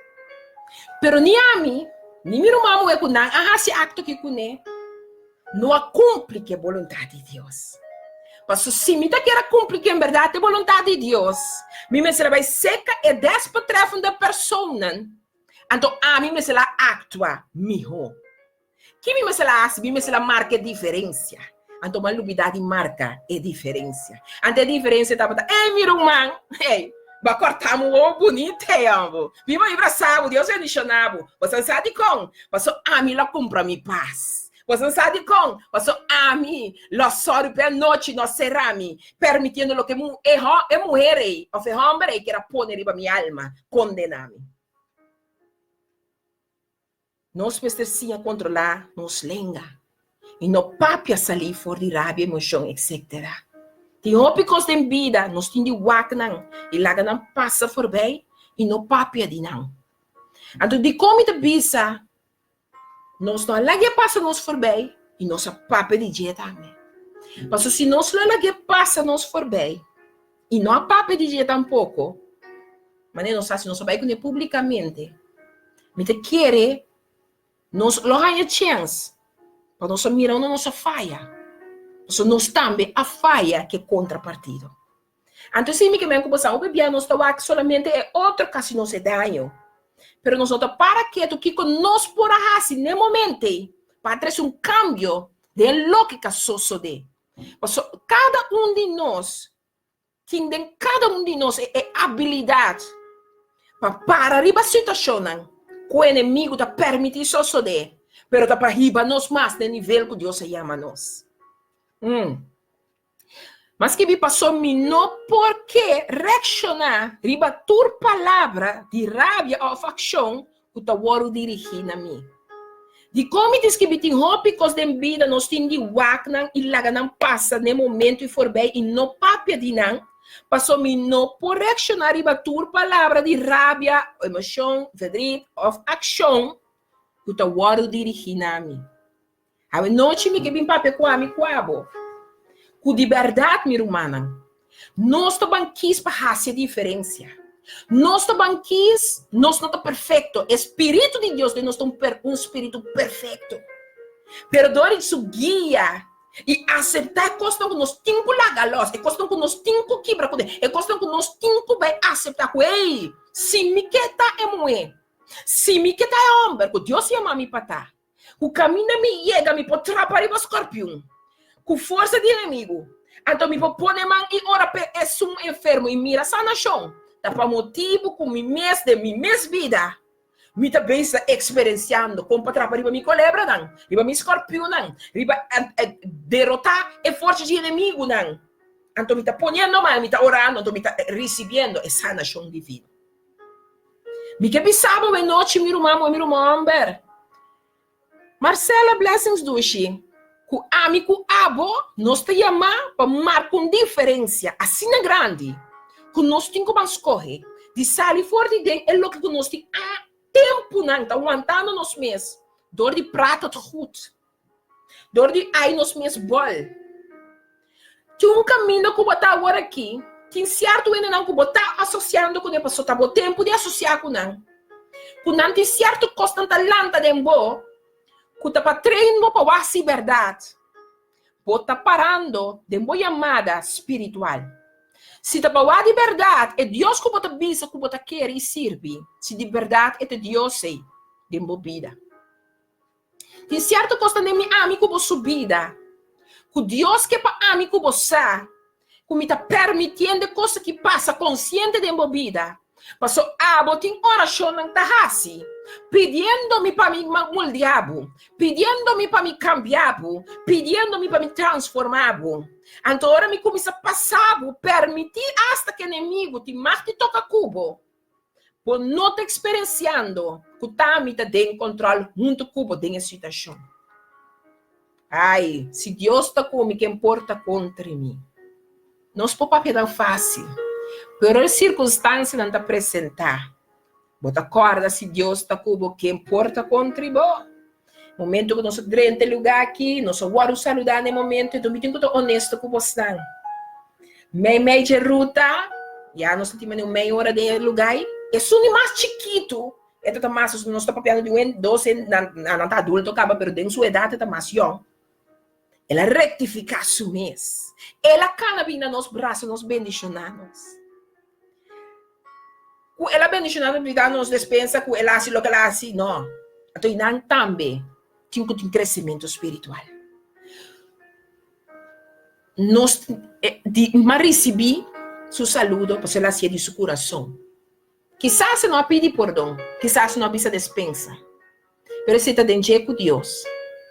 Pero ni a mim, ni meu irmão é que não esse acto que cune, não cumpre que a vontade de Deus. Mas se me tá querer cumprir que em verdade a vontade de Deus, me será vai seca e despetrefam da pessoa. Então a mim me será actua melhor. Que me será marca diferença. Então a lubidade marca é diferença. Ante a diferença tá bota, meu irmão, vai cortar o bonito, amo. Viva abraçado, Deus é missionário. Você sabe como? Você ami la compra mi paz. Você sabe como? Você ami la sorte per noite no serami, permitindo lo que é mulher ou é homem que era pôr riba minha alma, condenar-me. Nós precisamos controlar nos lenga. E não papia salir fora de rabia, emoção, etc. Tem ópicos de vida, nós temos de wak e lá não passa por bem, e não papia de não. Então, de como te bisa, nós não lá que passa nos for bem, e nós papia de dia também. Mas se nós lá que passa nos for bem, e não papia de dia tampouco, mas não sabe se nós vai com publicamente, me te querer, nós não ganha chance, para nós mirar na nossa falha. Nós também a falha que é contrapartido. Então, se me que você o bebê nós está aqui solamente é outro caso não se dano. Pero nós não para que tu que nós por assim no momento para trazer cambio de lógica sucede. Cada de nós tem cada de nós é habilidade para arriba a situação que o inimigo está permitindo suceder. Pero está para arriba nós mais no nível que Deus chama nós. Mas que me passou não porque reaccionar riba tur palavra de rabia ou facção que está woro dirigir na mim. De como diz que me tem hópicos de vida nós temos de wagnan e lá não passa no momento e for bem e não papia de não. Passou não por reaccionar riba tur palavra de rabia, emoção, verdade ou ação que está woro dirigir na mim. A noite me que vem papel com a mim quabo. Com liberdade, minha irmã. Nós também quis para fazer diferença. Nós também quis, nós não estamos perfeito. O Espírito de Deus, nós temos um Espírito perfeito. Perdoe de sua guia e aceitar coisas que nós temos que lagar, e coisas que nós temos que quebrar, e coisas que nós temos que aceitar. Ei, se me queda é mulher, se me queda é homem, porque Deus chama me para estar. O caminho me chega, me pode atrapalhar o escorpião. Com força de inimigo. Então, me pode pôr mão e ora para esse enfermo e mira sanação. Tá para motivo com mi mês de mi mês vida. me também está experienciando como para trabalhar riba me culebra não, riba me escorpião não, riba derrotar a força de inimigo não. Então me está ponendo mal, me está orando, então me está recebendo a sanação divina. Me que sábado e noite meu irmão Amber. Marcela Blessings Dushi, ku ami ku abo, nós te chamamos para marcar uma diferença assim grande, que nós temos que escolher de sair fora de dentro, é o que nós temos tempo não, está aguentando nós mesmos, dor de prata de gut, dor de ai nós mesmos bol. Tinha caminho que eu botar agora aqui, tem certo ainda não que eu botar associando com a pessoa, tá bom tempo de associar com não tem certo constante lanta de embo, que tá para treino para a verdade, bota parando de uma chamada espiritual. Se tá para a verdade, é Deus que bota bisa, que bota quer e serve. Se de verdade é de Deus sei, de uma vida. Tem certo constante de mim amigo por subida. Que Deus que para amigo você, que me está permitindo coisa que passa consciente de uma vida. Mas tem oração não tá assim, pedindo-me para me moldear, pedindo-me para me cambiar, pedindo-me para me transformar. Então agora me começa a passar, permitir hasta que o inimigo te mate e toca cubo. Por não te experienciando, que tá me dando controle junto cubo dessa situação. Ai, se Deus está comigo, que importa contra mim. Não se pode papel fácil. Pero a circunstância não está apresentar. Bota corda se Deus está com que importa contribuir. Momento que nós estamos no lugar aqui, nós vamos saludar no momento, então me tenho que estar honesto com você. Meia de ruta, já nós temos meia hora de lugar, é só mais chiquito. Então, nós estamos papelando de 12, não está adulto, acaba perdendo sua idade, está mais young. Ela rectificar seu mês. Ela canabina nos braços, nos bendicionamos. Ela bendicionada me dá nos despensa, que ela assim, o que ela assim, não. Então, não também tem crescimento espiritual. Nós, mas recebi seu saludo, para ela ser de seu coração. Quizás não pede perdão, quizás não precisa despensa. Mas você está dentro com Deus.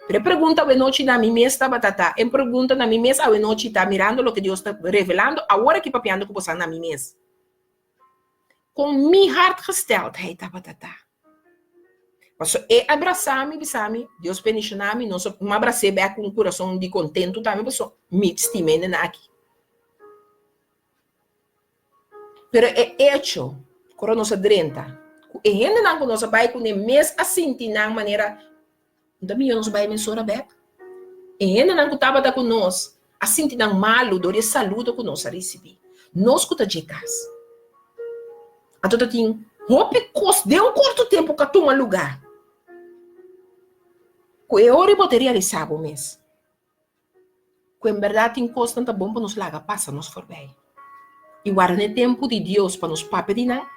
Pero pergunta a noite na minha mesa batata, em pergunta na minha mesa a noite está mirando o que Deus está revelando, agora que papiando com você na minha mesa. Com minha hartgesteldheid batata. Mas é abraçar-me, bisame, Deus bendicionar-me, não só me abracei bem com um coração de contento também, mas me estimei aqui. Pero é hecho, quando nós adrenta, e ainda não nós vai com o mês assim, de uma maneira também nós vai mensurar bem. E ainda não estava com nós, assim, de malo, dor saludo com nós a receber. Nós que de casa. A toda tem, deu um curto tempo que toma lugar. Que é hora de poder realizar o mês. Que em verdade tem coisa tanta bom para nos largar, passa, nos for bem. E guarda o tempo de Deus para nos papedinar,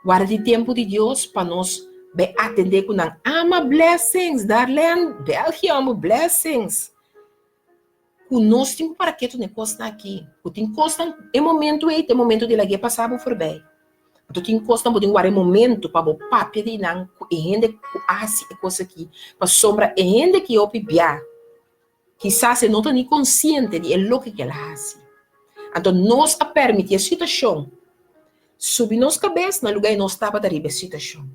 guarda o tempo de Deus para nos be atender com ama blessings, Darlene, Belgium, blessings. O nosso tempo para que tu não costa aqui. O tem costa em momento de lá que passava por bem. Tu tem costa em momento para o papo de não e rende assim coisa aqui. Para sombra e rende que eu pibia. Quizás se não está nem consciente de lo que ela faz. Então nós a permitir a situação subir nos cabeça no lugar que nós estava da riba situação.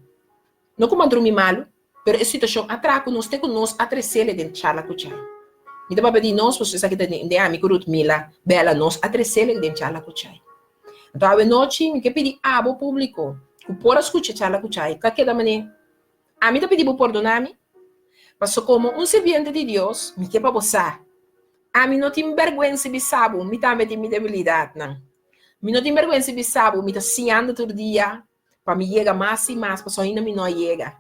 Não como dormir malo, mas a situação atraco nós tem que nós atrecer dentro de charla com chai. Então para pedir nós, vocês aqui de amigo Ruth Mila, bela nós atrecer dentro de charla com chai. Então a noite me que pedir abo público, que por escutar charla com chai, que da maneira. A mim te pedir por perdonar-me, mas como um servidor de Deus, me que para você. A mim não tem vergonha de saber, me também tem debilidade, não. Me não tem vergonha de saber, me tá sinhando todo dia. Para me chegar mais e mais, para só ainda me não chega.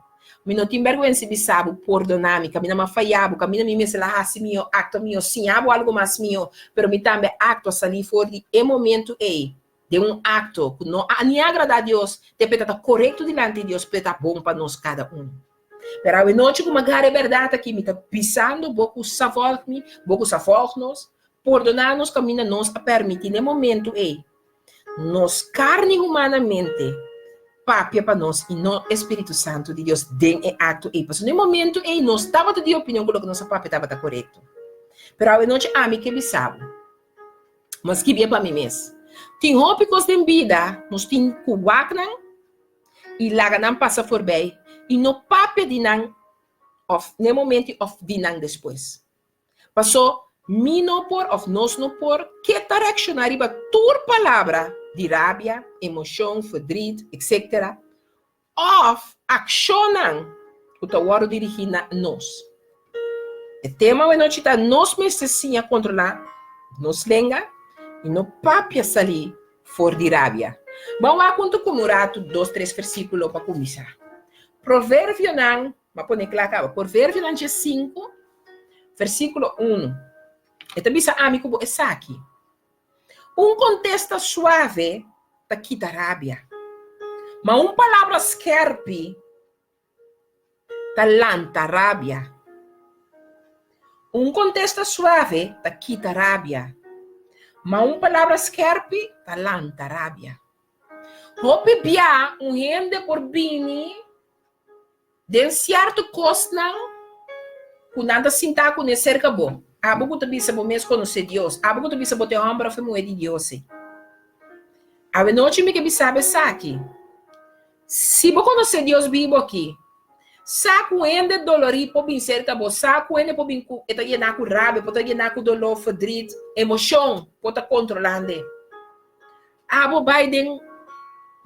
Me não tem vergonha de saber perdonar-me, que me não falhava, que me não me sei lá se meu acto meu, sim, algo mais meu, pero me também acto a sair fora de momento de um acto que não nem agrada a Deus, deve estar correto diante de Deus, deve estar bom para nós cada um. Pero a noite como a verdade aqui me está pisando, pouco safor-me, pouco safor-nos, perdonar-nos, caminha nos a permitir no momento nos carne humanamente papia para nós e no Espírito Santo de Deus den e acto e passo. No momento e nós estava de opinião com o que nossa papia estava correto. Pero a noite a mim que me sabe. Mas que bia para mim mesmo. Tem hópicos de vida, nós tem kuwaknan e laganan passa por bem e no papia de nan of no momento of de nan depois. Passou mi no por of nos no por que tá reaccionar iba tur palavra de rabia, emoção, verdriet, etc. Of accionam o tawaro dirigir na nós. O tema é nós tá nós mesmo a controlar nos lenga e no papia salir for de rabia. Vamos lá quanto como rato 2, 3 versículos para começar. Provérbio não, mas pone claro, Provérbio não 5, versículo 1. Então, bisa amigo, essa aqui. Contesta suave, tá quita rabia. Mas palavra skerpi, tá lanta rabia. Contesta suave, tá quita rabia. Mas palavra skerpi, tá lanta rabia. Hope bia, rende por bini, de certo cosnan, com nada sinta com cerca bom. Abo que tu bisa bom mesmo conhecer Deus. Abo que tu bisa botar ombro foi moeda de Deus. A noite me que bisa aqui. Se você conhecer Deus vivo aqui, saco ende dolori po bin cerca bo, saco ende po bin ku eta yena ku rabia, po ta yena ku dolor, verdriet, emoção, po ta controlando. Abo Biden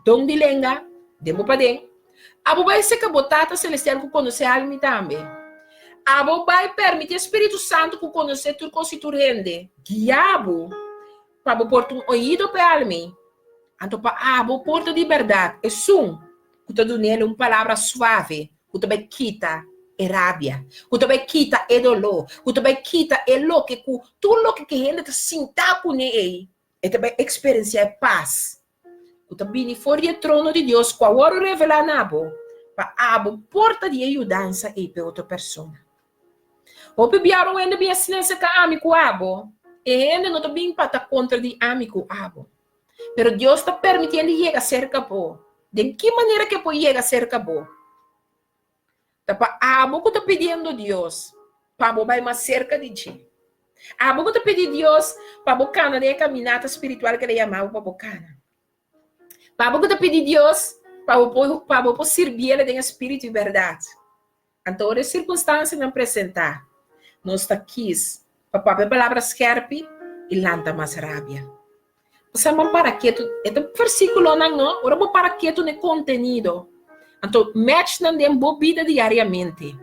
dong dilenga, demo pa den. Abo vai se cabotata celestial ku conhecer almi também. Abo vai permitir Espírito Santo que conhecer tudo constiturende. Guiabo para portar ouvido para alma. Então para abo porta de verdade. É sum que tu nele uma palavra suave, que tu vai quita é rabia, que tu vai quita é dolor, que tu vai quita é lo que tudo lo que gente te sinta com ele. E tu vai experienciar paz. Que tu vem fora do trono de Deus, com a hora revelar nabo, para abo porta de ajudança e para outra pessoa. O pibiaro ainda bem silêncio com amigo abo, e ainda não tá bem para contra de amigo abo. Pero Deus está permitindo chegar cerca bo. De que maneira que pode chegar cerca bo? Tá para abo que tá pedindo a Deus, para bo vai mais cerca de ti. Abo que tá pedindo a Deus para bocana de caminhada espiritual que ele chamava para bocana. Abo que tá pedindo a Deus para bo servir ele em espírito e verdade. Então, as circunstâncias não apresentar. Nós está aqui, para palavras kerpi e lanta mais rabia. Você não para quieto, este versículo não, ora para quieto no contenido. Então, match não tem boa vida diariamente.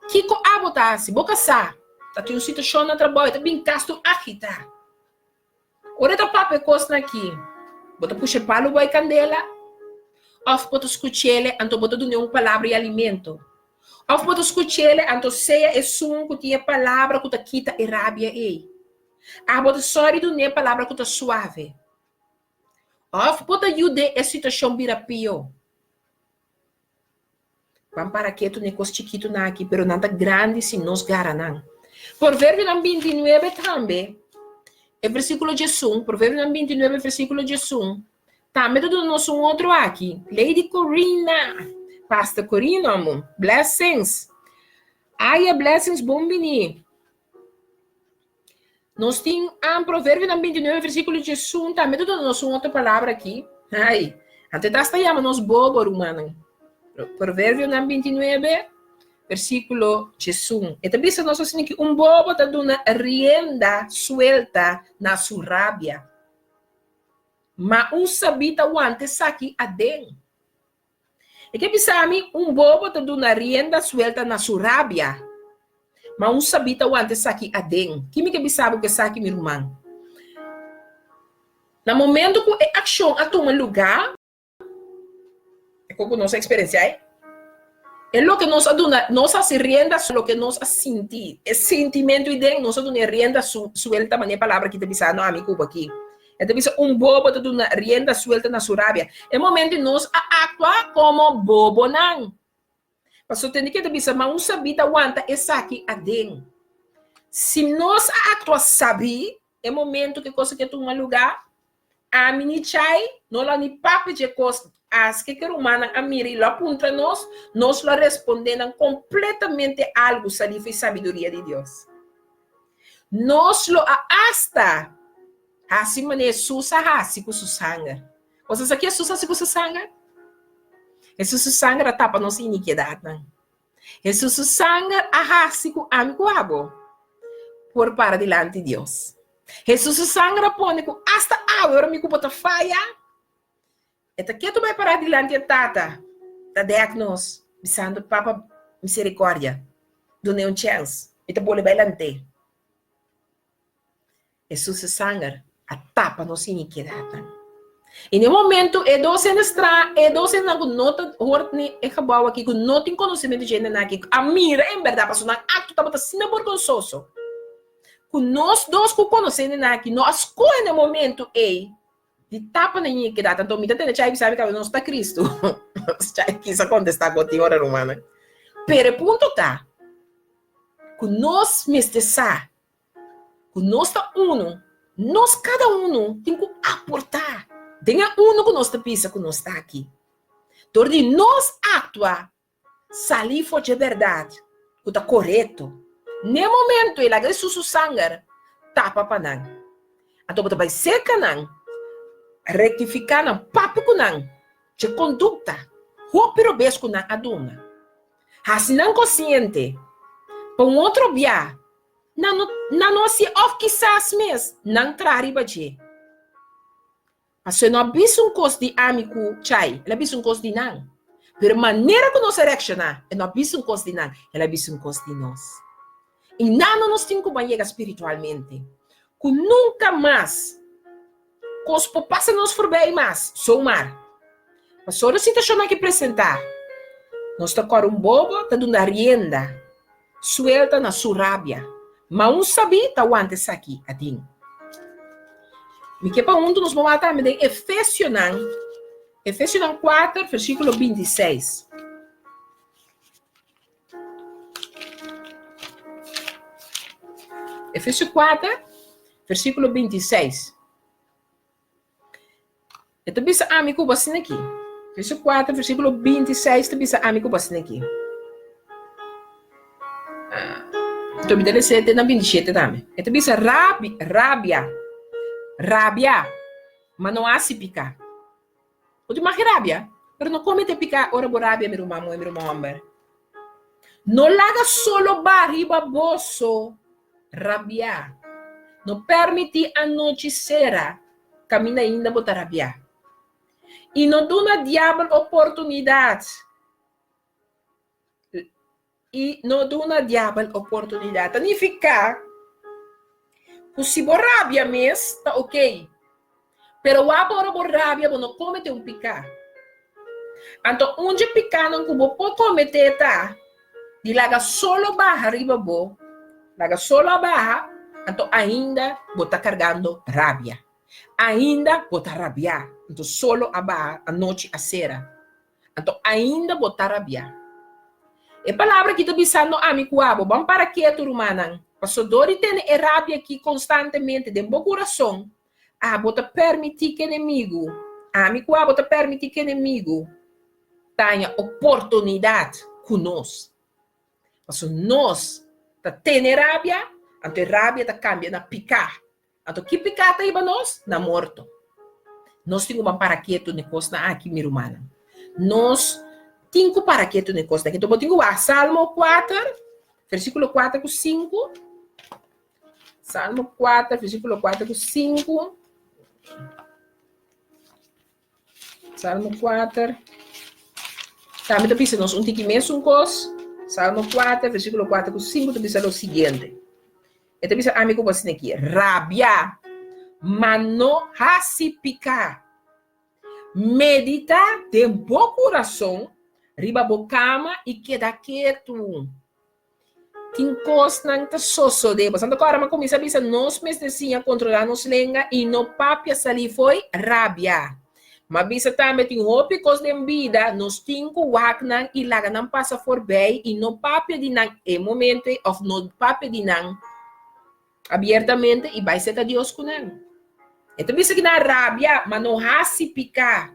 Kiko abota se boca sa, tá tem uma situação na trabalho, tá bem casto agitar. Ora tá papo costa aqui. Bota puxa palo vai candela. Of bota escuchele, então bota do uma palavra e alimento. Of bota escuchele, então seja é sum que tinha palavra que tá quita e rabia ei. A bota sorry do ne palavra que tá suave. Of bota ajude a situação vira pior. Vamos para que tu ne coisa chiquito na aqui, pero nada grande se nos garanam. Provérbio 29 também. É versículo de Sum, Provérbio 29, versículo de Sum. Também do nosso outro aqui. Lady Corina. Pastor Corina, amor. Blessings. Ai, blessings, bom menino. Nós temos um Provérbio 29, versículo de Sum. Também do nosso outra palavra aqui. Ai, até tá chamando nos bobo, humano. Provérbio 29, versículo de Sum. E também se nós assim que bobo está dando rienda suelta na sua rabia. Mas sabita aguante aqui adentro. E que pensami bobo está dando rienda suelta na sua rabia. Mas sabita aguante aqui adentro. Que me que pensava que aqui meu irmão. No momento que a ação a tomar lugar, é como nossa experiência aí. É o que nós aduna, nossa rienda, o que nós sentir, é sentimento e dentro, nós aduna rienda suelta, mas é a palavra que te bisa no amigo aqui. É te bisa bobo te aduna rienda suelta na sua rabia. É o momento de nós actuar como bobo não. Mas eu tenho que te bisa, mas sabita aguanta essa aqui adentro. Se nós actuar saber, é o momento que coisa que toma lugar, A mini chai, no la ni papi de cos as que humana a miri la punta nos la responden completamente algo saliva e sabedoria de Deus. Nos lo hasta assim mané susa hasi com susanga. Vocês aqui susa hasi com susanga? Jesus susanga tapa nossa iniquidade. Jesus susanga hasi com amigo abo por para delante de Deus. Jesus sangra pone com hasta agora me culpa falha. Eta que tu vai parar delante de tata, da diagnose, bisando papa misericórdia, do nenhum chance, eta bole bailante. Jesus sangra a tapa no iniquidade. E no momento é doce nestra, é doce na nota hortni é cabau aqui com nota em conhecimento de gente aqui. A mira em verdade passou na acto tava sina borgonsoso. Com nós dois com conhecendo aqui, nós corre no momento de tapa na iniquidade, então me dá tendo chave sabe que nós está Cristo. Chave que isso acontece agora em hora romana. Pero ponto tá. Com nós mestessar, com nós tá uno, nós cada tem que aportar. Tenha uno que nós tá pisa que nós está aqui. Então de nós actuar, salir for de verdade, que tá correto. No momento, ele agrega o sangue, tapa para não. Então, você vai secar não, rectificar não, papo com não, de conduta, roupa besco não, aduna. Assim não consciente, para um outro via, não se off quizás mesmo, não trariba de. Mas se não abisso um custo de amigo, chai, ele abisso um custo de não. Pero maneira que nós reaccionar, ele não abisso um custo de não, ele abisso um custo de nós. E nada nos tem que banhar espiritualmente. Que nunca mais, cospo passa nos for bem mais, sou mar. Mas só a situação que apresentar, nós está com um bobo, está dando rienda, suelta na sua rábia. Mas um sabe, está antes aqui, assim. Me que para um dos momentos também, Efésios 4, versículo 26. Efésios 4, versículo 26. Então, bisa amigo basin aqui. Efésios 4, versículo 26, bisa amigo basin aqui. Então, me dá sete na 27 também. Então, bisa rábia, mas não há se picar. O de mais rábia, mas não comete picar, ora por rábia, meu irmão, não laga solo barriba bosso. Rabiar. Não permite a noite será caminha ainda botar rabiar. E não dá na diabo oportunidade. Significa que se for rabia mesmo, está ok. Pero o abora por rabia, não comete um picar. Então, onde picar não cubo pode cometer, tá? De laga solo barra riba bo. Laga solo a barra, então ainda vou estar carregando rabia. Ainda vou estar rabiar. Então solo a barra, a noite a cera. Então ainda vou estar rabiar. E palavra que estou pensando, amigo, vamos para quieto, rumana. Passador e tem rabia aqui constantemente, de bom coração. Vou te permitir que inimigo, amigo, vou te permitir que inimigo tenha oportunidade conosco. Mas nós tá tendo rabia, então rabia tá cambia na picar. Então que picar tá iba nós? Na morto. Nós temos um paraqueto negócio aqui, minha irmã. Nós temos um paraqueto negócio aqui. Então, eu tenho Salmo 4, versículo 4 com 5. Salmo 4, versículo 4 com 5. Salmo 4. Também está nós um tique mesmo coisa. Salmo 4, versículo 4 com 5, tu diz o seguinte. Então, diz, amigo, você aqui. Rabia, mas não picar. Medita de bom coração, riba bocama e queda quieto. Tem coisa não está só de você. Agora, mas como sabe, nós mesmo controlar nos lenga e no papia sali foi rabia. Mas bisa também tem roupa coisa de vida, nós temos que waknan e laga não passa por bem e no papel de não é momento ou no papel de não abertamente e vai ser que Deus com ele. Então, isso que na rabia, mas não se picar.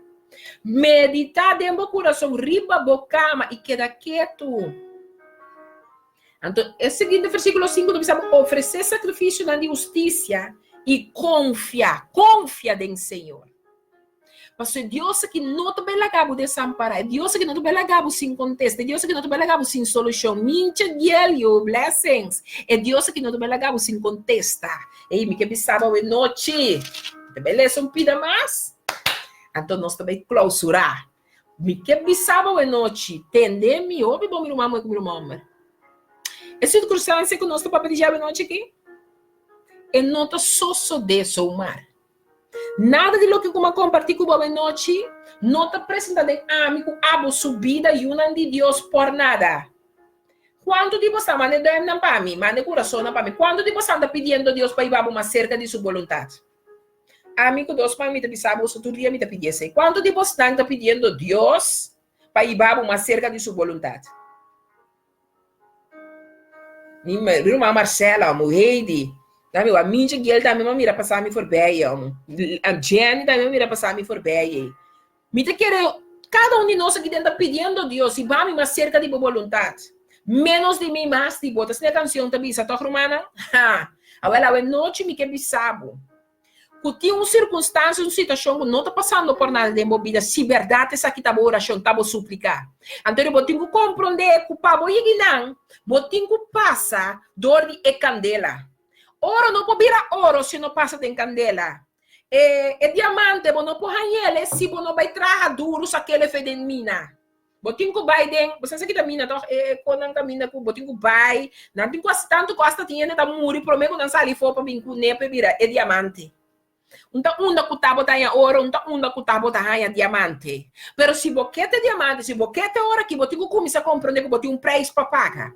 Meditar dentro do coração, riba bocama e queda quieto. Então, é o seguinte versículo 5, nós precisamos oferecer sacrifício na justiça e confia em Senhor. Mas é Deus que não te belagabo desamparar, é Deus que não te belagabo sem contexto, é Deus que não te belagabo sem solução. Mincha dielio, blessings. É Deus que não te belagabo sem contestar. Ei, me que bisaba de noite. Te beleza um pida mais? Então nós também clausurar. Me que bisaba de noite. Tende-me, ouve bom meu mamãe com meu mamãe. Esse cruzado que nós estamos pedir de noite aqui. É nota só desse o mar. Nada de lo que como compartilho com a noite, não está apresentado em amigo, abo subida e uma de Deus por nada. Quando tipo está mandando para mim, manda coração para mim. Quando tipo está pedindo a Deus para ir uma cerca de sua vontade. Amigo, Deus para mim te sabe, o outro dia me te pedia assim. Quando tipo está pedindo a Deus para ir uma cerca de sua vontade. Minha irmã Marcela, a Heidi. A minha guia também mira passar me for bem, a Jenny também mira passar me for bem. Me te quer cada um de nós aqui dentro pedindo a Deus e vai me cerca de boa vontade. Menos de mim, mais de boa. Se a canção também está toda romana, agora a noite me que bisabo. Que tinha uma circunstância, uma situação que não está passando por nada de movida. Se verdade essa aqui está boa oração, está boa suplicar. Então eu tenho que compreender que o pavo e não, eu tenho que passar dor de candela. Ouro não pode virar ouro se não passa de candela. É diamante, você não pode ganhar se você não vai trazer duro se aquele fez de mina. Você tem que vai dentro, você sabe que a mina, quando a mina, você tem que vai, não tem quase tanto costa tinha de muri, prometo não sair fora para vir com nepe virar, é diamante. Então, que tá botando ouro, que tá botando diamante. Pero se você quer diamante, se você quer ouro aqui, você tem que começar a compreender que você tem preço para pagar.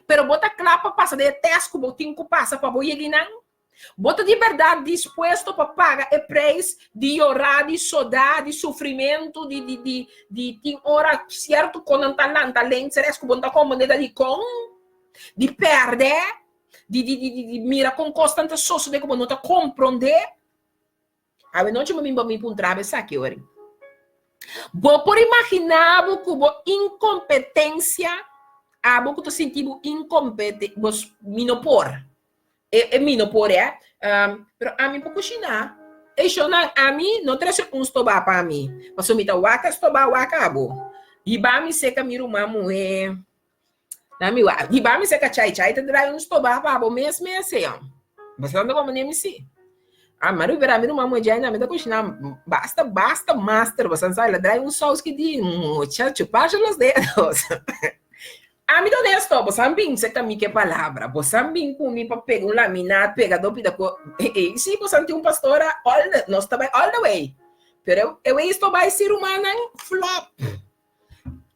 Pero bota clapa passa de tesco, botinho que passa para boi não. Bota de verdade disposto para pagar o preço de orar, de sodar, de sofrimento, de hora certo quando não tá lento, será que bota com maneira de perder, de mira com constante soço de como não tá compreender. A noite me puntrava essa aqui ora. Vou por imaginar que incompetência a boca tu sentivo incompetente, vos minopor. Minopor pero a mim pouco chinar. E chona a mim não traz stoba para mim. Mas o mita waka stoba waka abo. E ba mi seca miru mamu na mi wa. E ba mi seca chai te drai stoba para abo mesmo assim. Mas não como nem me se. Maru vera miru mamu já na me da cochina basta master, você sabe, drai sous que di muchacho, paja los dedos. Amigo honesto, você também sei também que palavra, você também comigo para pegar um laminado, pegar do pidaco. Se você tem pastora, nós estamos all the way. Pero eu estou vai ser humana flop.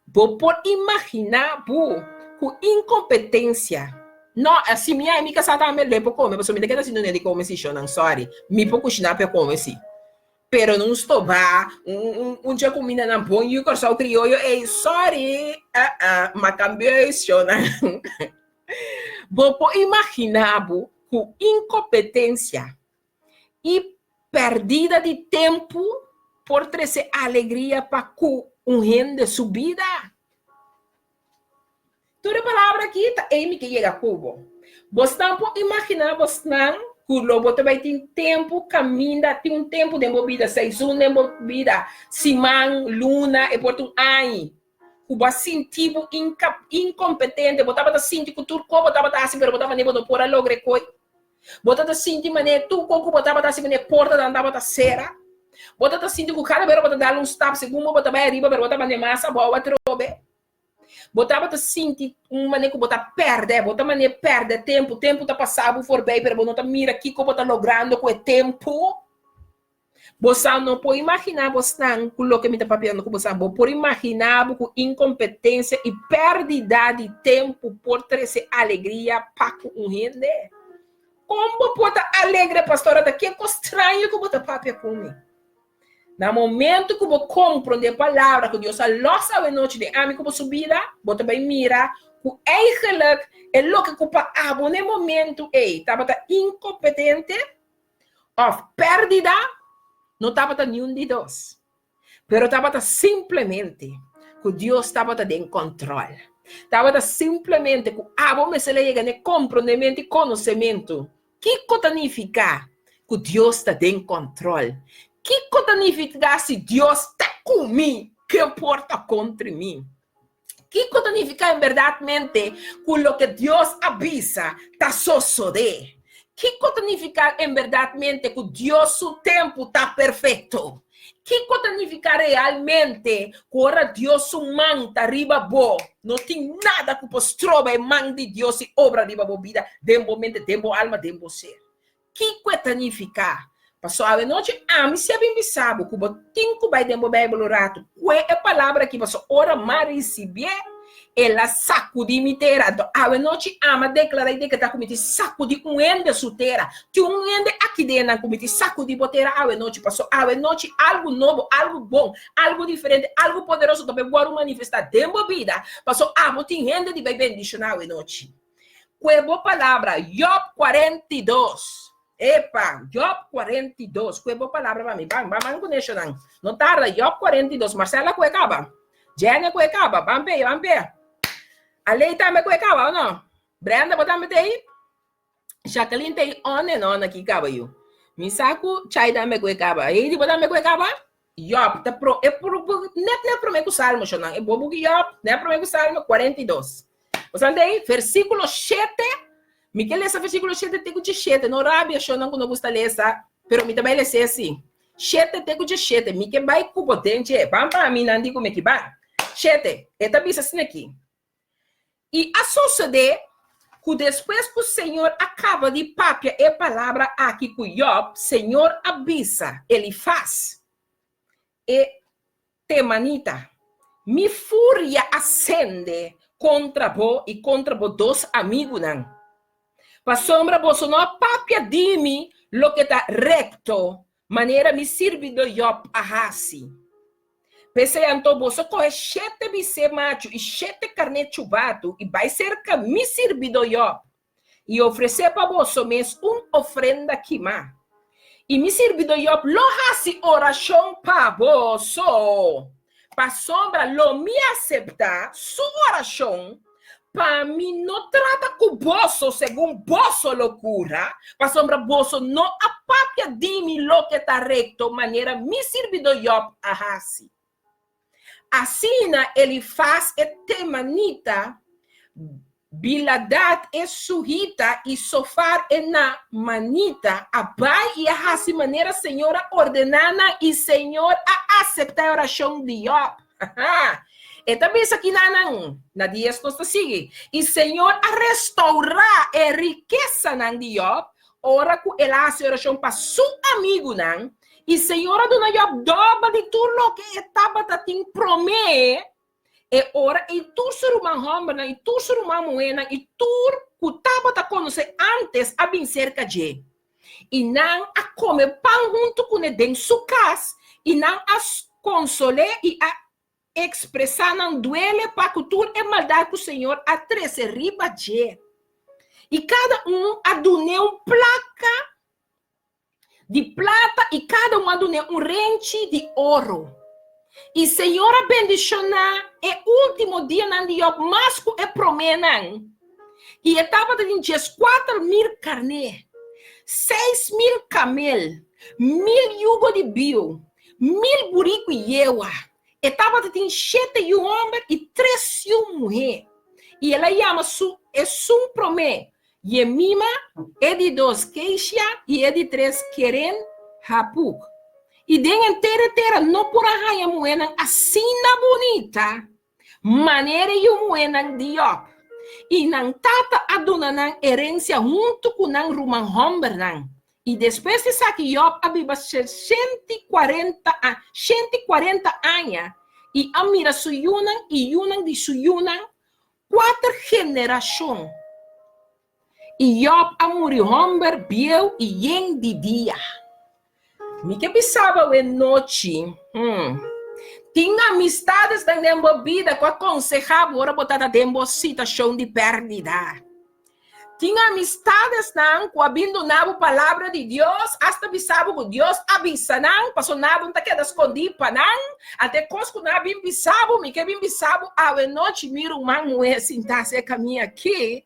Vou por imaginar com incompetência. Não, assim minha amiga sabe também lepo come, você me quer assim não ele come se chona, sorry. Me pouco chinar para comer se. Pero não estou vá, dia comida na bom e o coração crioulo, sorry, mas cambiou isso, né? Vou imaginar com incompetência e perdida de tempo por trazer alegria para rende subida. Toda palavra aqui tá aí que chega a cubo. Você não pode imaginar, você não. O lobo também tem tempo, caminha, tem um tempo de movida, season de movida, semana, luna, e por um ano. O sentir incompetente, botava sentir que tudo como botava assim, mas botava nem por a logre coi. Botava sentir mané, tu como botava assim, mané porta andava da cera. Botava sentir que cada vez botava dar um stop, segundo botava arriba, mas botava nem massa, boa trobe. Botava sentir mané que botava perder, botava mané perder tempo tá passado for bem, pero não tá mira aqui como tá logrando com o tempo. Você não pode imaginar, você não coloca me tá papelando com você, não pode imaginar com incompetência e perda de tempo por trazer alegria para um rende. Como pode alegre, pastora, daqui é estranho que você papel comigo. No momento que você compreende a palavra que Deus losa a noite de amigo para subida, você vai mirar que eigenlijk é o que você no momento estava incompetente ou perdida Não estava nenhum de dois. Pero estava simplesmente que Deus estava em controle. Estava simplesmente que vamos chegar no compreendimento e conhecimento. Que significa que Deus está em controle? Que significa se Deus está comigo? Que importa contra mim? Que significa em verdade que o que Deus avisa está sucedendo? Que significa em verdade que Deus, seu tempo está perfeito? Que significa realmente que ora Deus su mão está riba bo? Não tem nada que você trova em mão de Deus e obra riba bo vida, dembo mente, dembo alma, dembo ser. Que significa? Passou a noite, me se bem sabe que você tem que vai dembo Bíblia rato. Que é a palavra que você ora mais receber? Ela sacudi mi terra. A noite ama declara que está comigo sacudi ende su terra. Que ende aqui dentro comigo sacudi botera a noite passou. A noite algo novo, algo bom, algo diferente, algo poderoso também pode manifestar dentro da vida. Passou botin ende de bem bendicionar a noite. Que boa palavra Job 42. Epa, Job 42. Que boa palavra para mim. Vamos conhecer não tarda Job 42. Marcela que acaba. Jenna que acaba. Vamos ver. A lei tá me cuecava ou não? Brenda, botar me aí? Jacqueline tem on and on aqui, cabaio. Me saco, chai da me cuecava. Aí, de botar me cuecava? Job, tá pro, é pro, não pro meio salmo, não. É bobo que Job, não é pro meio salmo 42. Você aí, versículo 7. Me quer ler esse versículo 7, tem que 7. Não rabia, não não gosta ler essa, pero me também ler assim. 7, tem que 7. Me quer vai com potente, vamos para mim, não digo me que vai. 7, esta bisa assim aqui. E a suceder que depois que o Senhor acaba de papiar a palavra aqui com Job, o Senhor avisa, ele faz. E te manita, mi fúria acende contra vos e contra vos dois amigos. Para sombra, vos não papia de mim lo que está recto, maneira me serve do Job a assim. Pensei, então, você corre 7 bise macho e 7 carne chubado e vai cerca me servido eu. E oferecer para você mesmo uma ofrenda queimar. E me servido eu, lo hace oração para você. Para sombra, lo me aceitar sua oração. Para mim, não trata com você segundo você loucura. Para sombra, você não apapia de mim lo que está recto, maneira me servido eu a assim. Assim, ele faz e manita, biladat e suhita e sofar e na manita, abai e a assim maneira, Senhora ordenana e Senhor a aceitar a oração de Job. E também isso aqui na dias nós sigue. E Senhor a restaurar a riqueza de Job, ora que ele hace oração para seu amigo, e Senhora dona Job dobra de tudo que estava te promet e ora e tu ser uma homem e tu ser uma moeda e tu que estava te conhecer antes a bem cerca de e não a comer pão junto com ele dentro sua casa e não a consolar e a expressar não duele para que tu é maldade que o Senhor a treze riba de e cada adune placa de prata e cada um adune rente de ouro. E Senhora bendiciona o último dia na Job, mas que é promenan. E estava em 4.000 carne, 6.000 camel, 1.000 jugo de bio, 1.000 burico e ewa. Estava em 7 homens e 3 mulheres. E ela chama su promessa. E mima é de 2 queixa e é de 3 queren hapuk. E den terra não por arranha moena assim na bonita maneira e moena de Job. E não tata aduna herência junto com nan ruman homber nan. E depois de que Job abiba 140 anos e amira suyunan e yunan de suyunan 4 gerações. E Job amuri homem biel e yen de dia. Me que pensava em noite. Tinha amistades da minha vida que aconselhava ora botar dentro situação de perdida. Tinha amistades não, com a palavra de Deus, hasta bisabo que Deus avisa não, passou nada, não tá queda escondido para não, até cosco não bim bisabo, me que bim bisabo, a noite miro uma mulher sentar-se caminha aqui,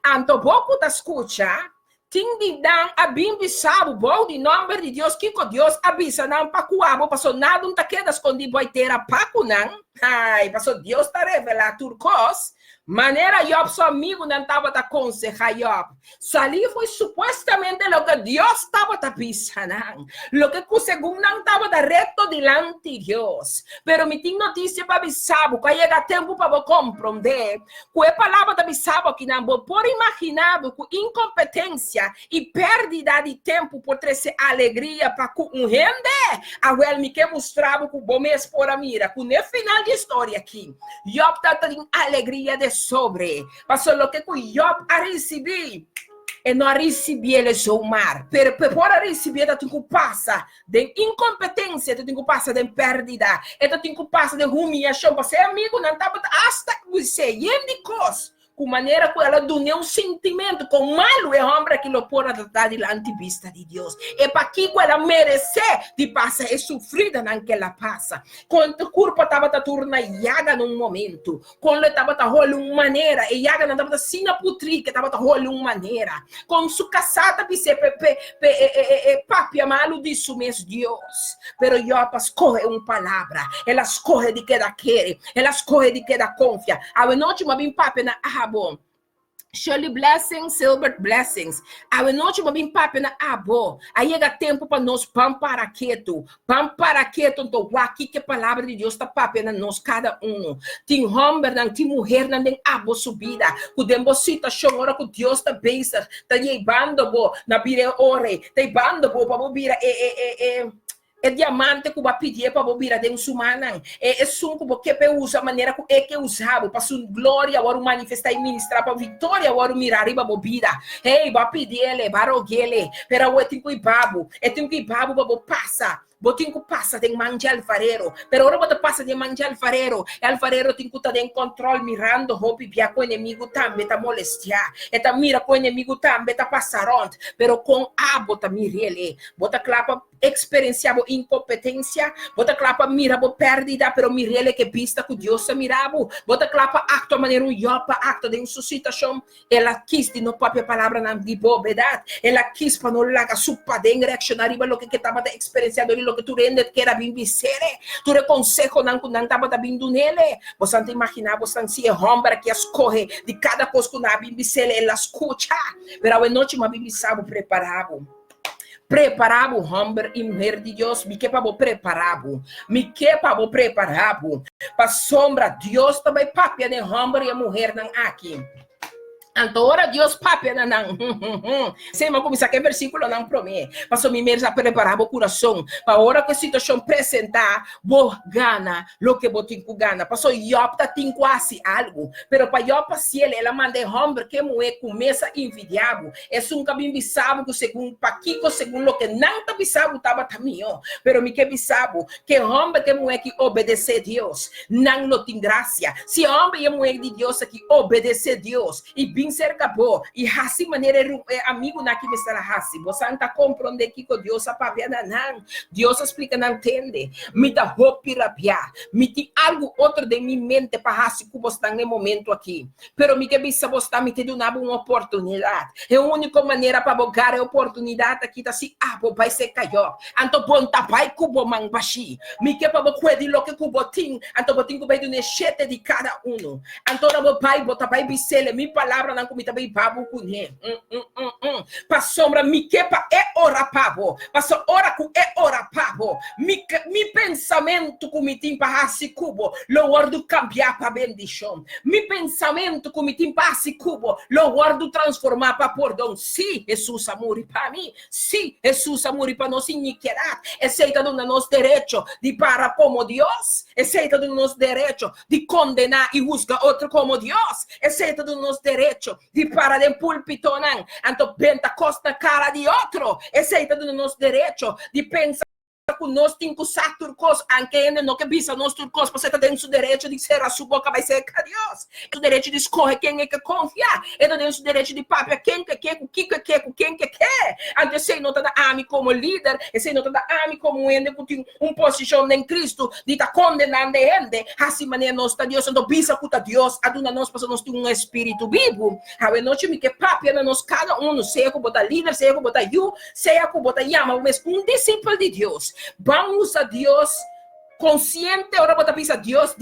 anto pouco da escuta, tem de dar a bim bisabo, bom de nome de Deus, que com Deus avisa não, para cuabo, passou nada, não tá queda escondido, vai ter a paco não, ai, passou Deus tá revelar turcos, maneira Job, seu amigo, não estava a aconselhar Job. Sali foi supostamente o que Deus estava a pensar. O que segundo não estava reto diante de Deus. Pero me tem notícia para bisabo, que chega tempo para compreender. Que a palavra da bisabo que não pode imaginar com incompetência e perda de tempo por trazer alegria para um gente. Agora me quer mostrar que o bom mês por a mira. Que no final da história aqui, Job está tendo alegria de sobre, passou o que Job a receber, e não recebi ele somar, para receber, eu tenho que passar de incompetência, eu tenho que passar de perda, eu tenho que passar de humilhação, para ser amigo, não estava hasta você, e de coisa, com maneira que ela donou um sentimento, com malo é homem que lo pode tratar diante vista de Deus, é para que ela merecer de passar e sofrida naquela passa, quando o corpo estava a tornar iaga num momento, quando ele estava a rolar uma maneira, e iaga não estava assim na putri, que estava a rolar uma maneira, com sua casada, papi malo disso mesmo Deus, pero eu escolhe uma palavra, ela escolhe de que ela quer, ela escolhe de que ela confia, a noite uma bem papi na abo. Surely blessings, silver blessings. A noite uma bem papo na abo. Aí chega tempo para nós pamparaqueto, então aqui que a palavra de Deus está papo na nós cada um. Tem homem, não tem mulher, não tem abo subida. O dembocita chora que Deus está benção, está llevando bo na bira ore, está llevando bo para bira é diamante que vai pedir para você de um sumana. É sunco que usa a maneira que usava para sua glória, agora manifestar e ministrar para vitória, agora mirar e para bobida. Ei, vai pedir ele, vai rogar ele, pero eu tenho que ir babo, para passar. Botin que passa de manjar alfarero, pero ahora botin passa de manjar alfarero, e alfarero tem que estar em controle, mirando, hopi, pia com o inimigo também, tá molestar, e tá mira com o inimigo também, tá passaront, pero com a bota mirele, bota clapa experienciar incompetência, bota clapa mira bo perdida, pero mirele que pista que Deus se mirabo, bota clapa acto maneira yopa, acto de suscitação, ela quis de não própria palavra na de verdade, ela quis para não laga supa de reaccionar riba lo que estava experienciando lo que tu rende que era bem visere, tu reconsejo não estava da vindo nele, você não imaginar, você não se é homem que escorre de cada coisa que na bem visere, ela escuta, pero a noite uma bem visado preparado homem e mulher de Deus, me que para preparado, para sombra Deus também papia de homem e mulher não aqui. Então, ora Deus papi não. Sei mas como saquei versículo não promete. Passou me mesmo a preparar o coração para hora que a situação apresentar, vou gana, lo que vou ter que gana. Passou Job tá tem quase algo, pero para Job se ela manda homem que moe começa envidiado. É um caminho bisabo que segundo Paquico segundo lo que não tá bisabo tava também, pero me que bisabo que homem que moe que obedecer Deus, não tem graça. Se homem e moe de Deus que obedecer Deus e cerca bo e assim maneira amigo na que me será assim você não tá compreendendo que Deus a papia não Deus explica não entende me dá roupa rapia me tem algo outro de minha mente para assim que você está no momento aqui pero me que bisa você está me tendo uma oportunidade é a única maneira para bogar a oportunidade aqui tá assim vai ser caiu então ponta pai cubo mangbashi me que para bocar de lo que cubo tem então botinho que vai do nechete de cada um então o pai bota pai bisele me palavra não comida bem babu com ele. Pa sombra mi quepa é ora pabo. Passa ora com é ora pabo. Mi pensamento com mi tim para si cubo. Lo guardo cambiar para bendição. Mi pensamento com mi tim para si cubo. Lo guardo transformar para perdão. Si Jesus amori para mim. Si Jesus amori para nós iniquidade. Aceita do nosso direito de para como Deus. Aceita do nosso direito de condenar e juzgar outro como Deus. Aceita do nosso direito de para de púlpito não, então penta costa na cara de outro, aceita do nosso direito de pensar com nós tem que usar turcos, aunque ainda não que bisa nós turcos, você tem o direito de ser a sua boca vai ser com Deus. O direito de escolher quem é que confiar. Ele tem o direito de papia quem que quer, o que quer, com quem que quer. Antes sei não tá a mim como líder, e sei não tá a mim como ainda que tem posição em Cristo, de tá condenando ele. Assim maneira nós tá Deus, então bisa com Deus, aduna nós para nós ter espírito vivo. A noite me que papia na nós cada seja que botar líder, seja que botar seja que botar yama, mas discípulo de Deus. Vamos a Deus consciente, ora bota pensar Deus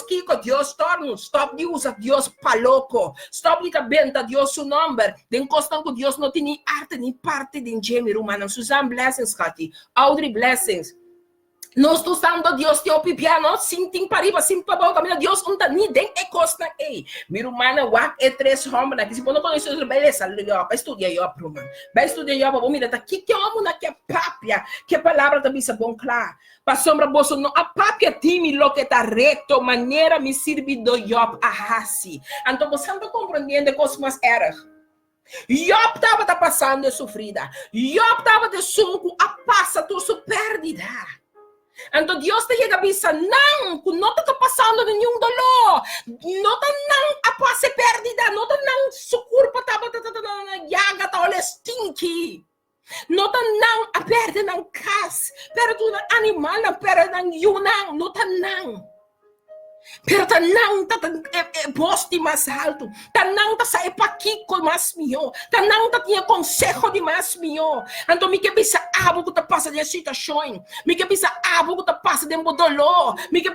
Kiko, Deus torno, stop de usar Deus paloco, stop de cabenta Deus su number, den costan que Deus não tem nem arte nem parte de gênero humano. Susan blessings, Kati, Audrey blessings. Nós estamos usando Deus te opipiano, sinting pariba, simpa boca, mina Deus não tá nem den e costa ei. Miro mana wak e três homens, que se não conhece os beleza, vai estudar eu pro man. Vai estudar eu para mira tá que homem na que papia, que palavra tá bisa bom claro. Pa sombra bolso não a papia timi lo que tá reto, maneira me sirve do Job a hasi. Então você não compreende coisas mais eras. Job estava passando de sofrida. Job estava de suco a passa tu su perdida. Então Deus te chega a pensar, não está passando nenhum dolor, não está a passe perdida, não está su corpo estava yaga tá olha stinky, não está a perder não cas, perder um animal, não perder não está não. Pero tá não tá poste mais alto, tá não tá sair para aqui com mais melhor, tá não tá tinha consejo de mais melhor. Então me que bisa abo que tá passa de situação, me que bisa abo que tá passa de dolor, me que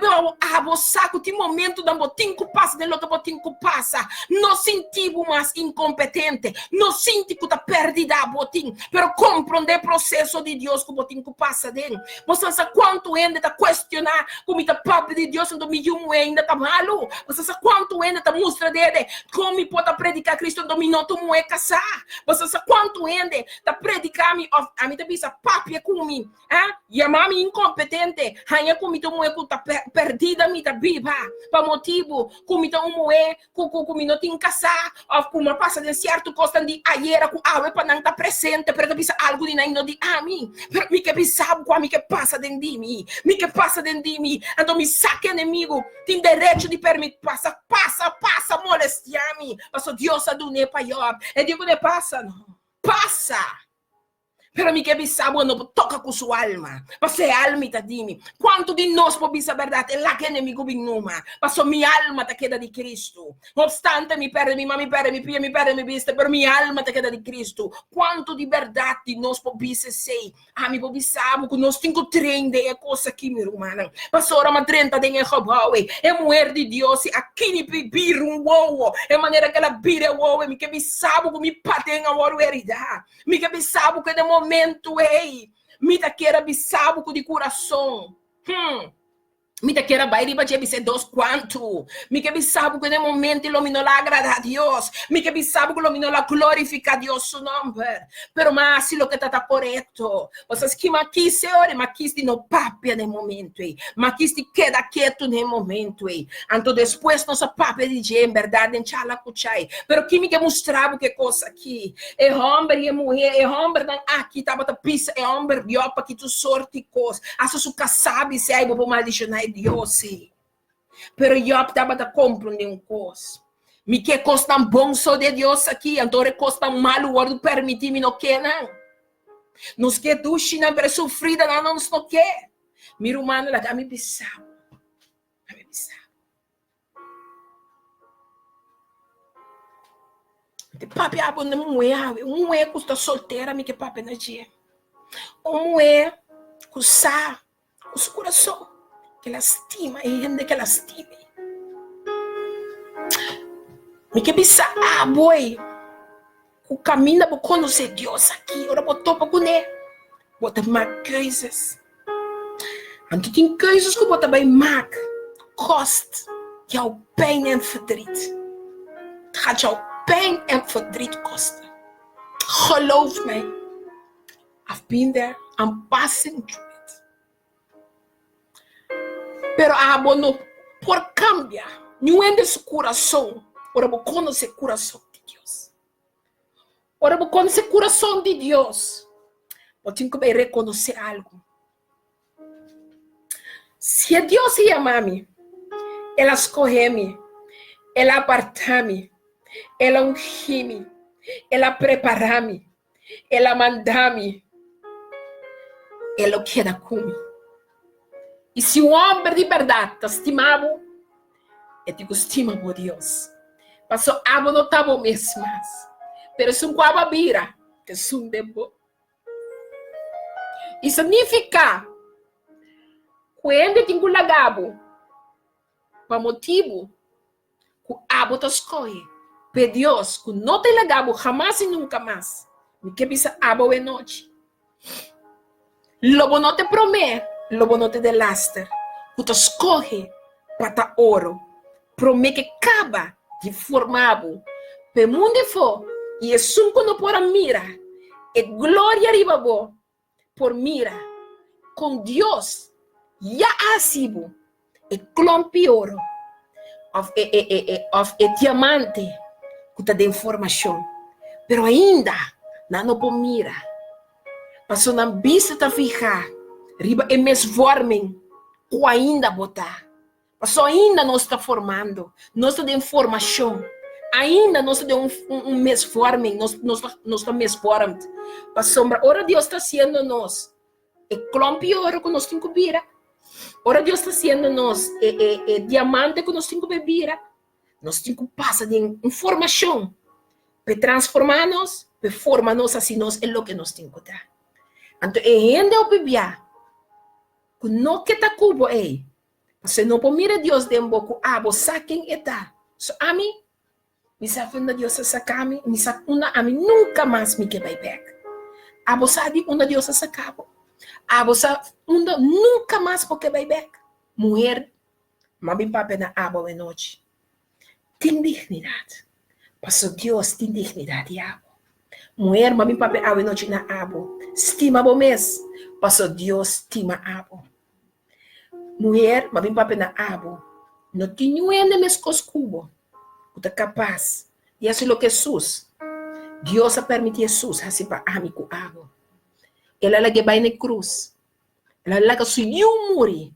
abo saco de momento da botinho que passa de lo que botinho que passa, não sentimos mais incompetente, não senti que tá perdida botinho, pero compreender o processo de Deus que botinho que passa dentro. Você sabe quanto ainda tá questionar como tá papo de Deus então me ainda tá malo. Você sabe quanto ainda tá mostra dele como pode predicar Cristo do minuto moe casar. Você sabe quanto ainda tá predicar a mim tá bisa papia comigo, e a mami incompetente, ainda comigo moe que tá perdida me tá viva, para motivo comigo moe comigo não tem casar, ou como passa de certo costa de ayer com ave para não tá presente, pero bisa algo de não de a mim, pero me que bisa com a mim que passa dentro de mim, me que passa dentro de mim, então me saque inimigo tem direito de permitir passa molestiar-me, mas Deus a do ne para Job, e digo ne passa não, passa. Pero mi que bisabo não toca com sua alma. Você alma está dimi. Quanto de nós por bisa verdade é lá que inimigo vem numa. Passou minha alma tá queda de Cristo. Não obstante me perde, mi mami perde, mi pia me perde, mi vista, pero minha alma tá queda de Cristo. Quanto de verdade nós por bisa sei. Mi por bisabo que nós tem que treinar coisa aqui, meu irmão. Passou hora uma 30 de enxobaue. É mulher de Deus, aqui ni bibir um wow. É maneira que ela bira wow, mi que bisabo que me patem a waruerida. Mi que bisabo que de momento, ei, me daquela bisabo de coração. Me daquela bairiba de ser dos quanto. Me que bisabo que de momento ilumina lá agrada a Deus. Me que bisabo que ilumina lá glorifica a Deus su nome. Pero mas se lo que está correto. Vocês que maquis senhor, maquis de no papia de momento, ei. Maquis de queda quieto de momento, ei. Então depois nossa papia de dia, em verdade, em chala cuchai. Pero que me que mostrava que coisa aqui. É homem e mulher, é homem aqui tava a pisa, é homem biopa que tu sorte coisa. Acho su casabe se aí vou maldicionar Deus, pero Job estava a compreender uma coisa. Me que costa um bom só de Deus aqui, então costa um malo, o permitir-me não quer, não. Nos que tu, China, para sofrida, não nos não quer. Meu irmão, ela dá me bisabo. Papi, não é custa solteira, me que papi na dia. É custa o coração. Que lastima, e gente que lastime. Me que bisa, boy. O caminho para conhecer Deus aqui. Ora, botou para conhecer. Bota mais coisas. Então, tem coisas que bota bem mais. Cost. Que é o pijn en verdriet. Het gaat jou pijn en verdriet kosten. Geloof mij. I've been there. I'm passing through. Pero no por cambiar, não é desse coração. Ora, vou conhecer o coração de Deus. Ora, vou conhecer o coração de Deus. Eu tenho que reconhecer algo. Se Deus ama-me, Ele escolhe-me, Ele aparta-me, Ele unge-me, Ele prepara-me, Ele manda-me, Ele queda comigo. E se um homem de verdade te estimava, eu digo, estima por Deus. Passou abo não estava mesmo mais. Pero se um coaba vira, que é um debo. E significa, quando tenho lagabo, para motivo, que abo te escolhe, para Deus, que não te lagabo, jamais e nunca mais. Me que bisa abo é noite. Lobo não te promete, lobo não te delastra. Que te escolhe para ouro. Promete que acaba de formado. Para o mundo for, e é sunco não por mira, e glória arriba bo, por mira, com Deus, já asibo, e clompe ouro, of diamante, que te dá informação, pero ainda, não por mira, passou na vista te fijar, riba e mesvormem, que ainda botar, passou ainda não está formando, não está de informação, ainda nós temos um mesforming, nós estamos mesformando. Para sombra, ora Deus está sendo nós. E clompe ouro que nós temos que beber. Ora Deus está sendo nós. Diamante que nós temos que beber. Nós temos que passar de informação. Para transformar-nos, para formar-nos assim, nós é o que nós temos que dar. Então, ainda eu beber. Que não que está cubo, você não pode mirar Deus de um pouco. Você quem está. So, a mim, me sabe onde Deus saca-me, me sabe a mim nunca mais me vai back. A você sabe onde Deus saca-me. A você onde nunca mais porque vai back. Mulher, mas bem papai na aba de noite. Tem dignidade. Passou Deus tem dignidade, abo. Mulher, mas bem papai a noite na abo. Estima abo mesmo. Passou Deus estima abo. Mulher, mas bem papai na abo. Não tinha ainda mesmo coscubo. Você é capaz. E isso é o que Jesus. Deus a permitir Jesus assim para amigo abo. Ela é que vai na cruz. Ela é que suiu morrer.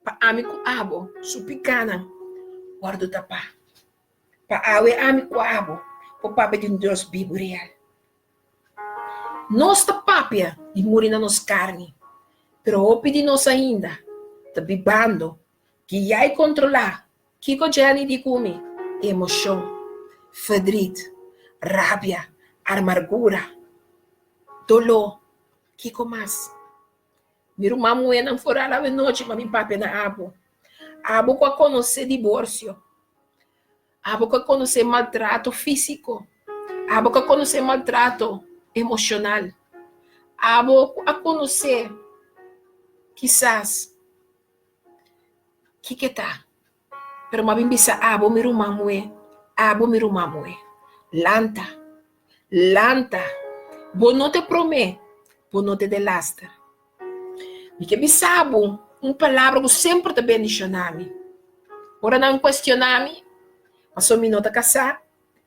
Para amigo abo. Su picana. Guardo tapa. Para awe amigo abo. Para papai de Deus vivo real. Nós está papia de morrer na nossa carne. Pero o pedir nós ainda. Está bibando. Que já controlar. Que o Jenny de comer. Emoção, fedrito, rábia, amargura, dolor, que mais? Meu irmão não fora lá de noite, mas meu papai na abo. Abo que conhecer divórcio. Abo que conhecer maltrato físico. Abo que conhecer maltrato emocional. Abo a conhecer, quizás, que tá? Pero mas bisa abo mi rumamue, lanta, bo não te promete, bo não te delastra. E que bisabo, palavra que sempre te bendicionami. Ora não questionami, mas só me nota casar,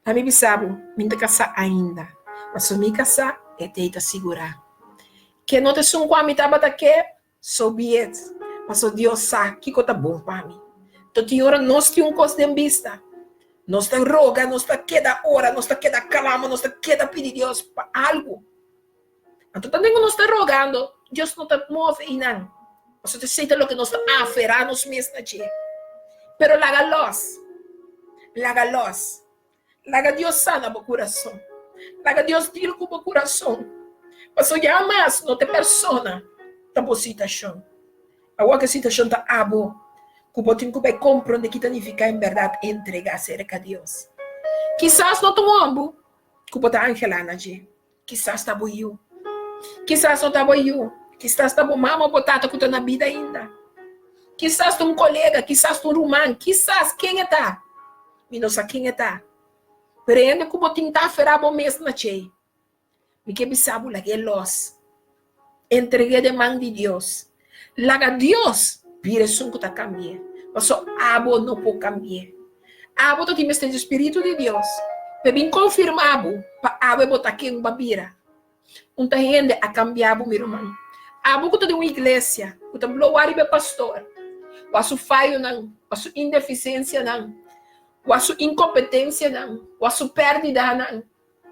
a mi bisabo, me te casar ainda, mas só me casar é te segurar. Que não te sum com a mitad bataque, so be it, mas só Deus sabe que tá bom para mim. Então, ora, nós temos coisa de vista. Nós está roga, nós está queda hora, nós está queda calma, nós está queda pedir Deus para algo. Então, também nós está rogando, Deus não está move e não. Você te sente o que nós está aferrar nos mesmos aqui. Pero laga luz. Laga Deus sana o coração. Laga Deus tira com o coração. Mas jamais não te persona da boa situação. A situação está abo. Que o botinho vai compreender que significa em verdade entregar cerca de Deus. Quizás não tomamos, que o botinho angelana de. Quizás está boiu. Quizás não está boiu. Quizás está bom mama botata que está na vida ainda. Quizás tem colega, quizás tem irmão, quizás quem está. E não sabe quem está. Prende que o botinho está aferrado mesmo na chei. E que bisabo lá que é los. Entreguei de mão de Deus. Laga Deus. Vira sunco tá cambiar. Mas só abo não pode cambiar. Abo tá time o Espírito de Deus. Para bem confirmado, para abo botar aqui uma bira. Tá gente a cambiar, meu irmão. Abo que tá de uma igreja, que tá bloqueado pastor. a sua falha não, a sua indeficiência não, a sua incompetência não, a sua perda não.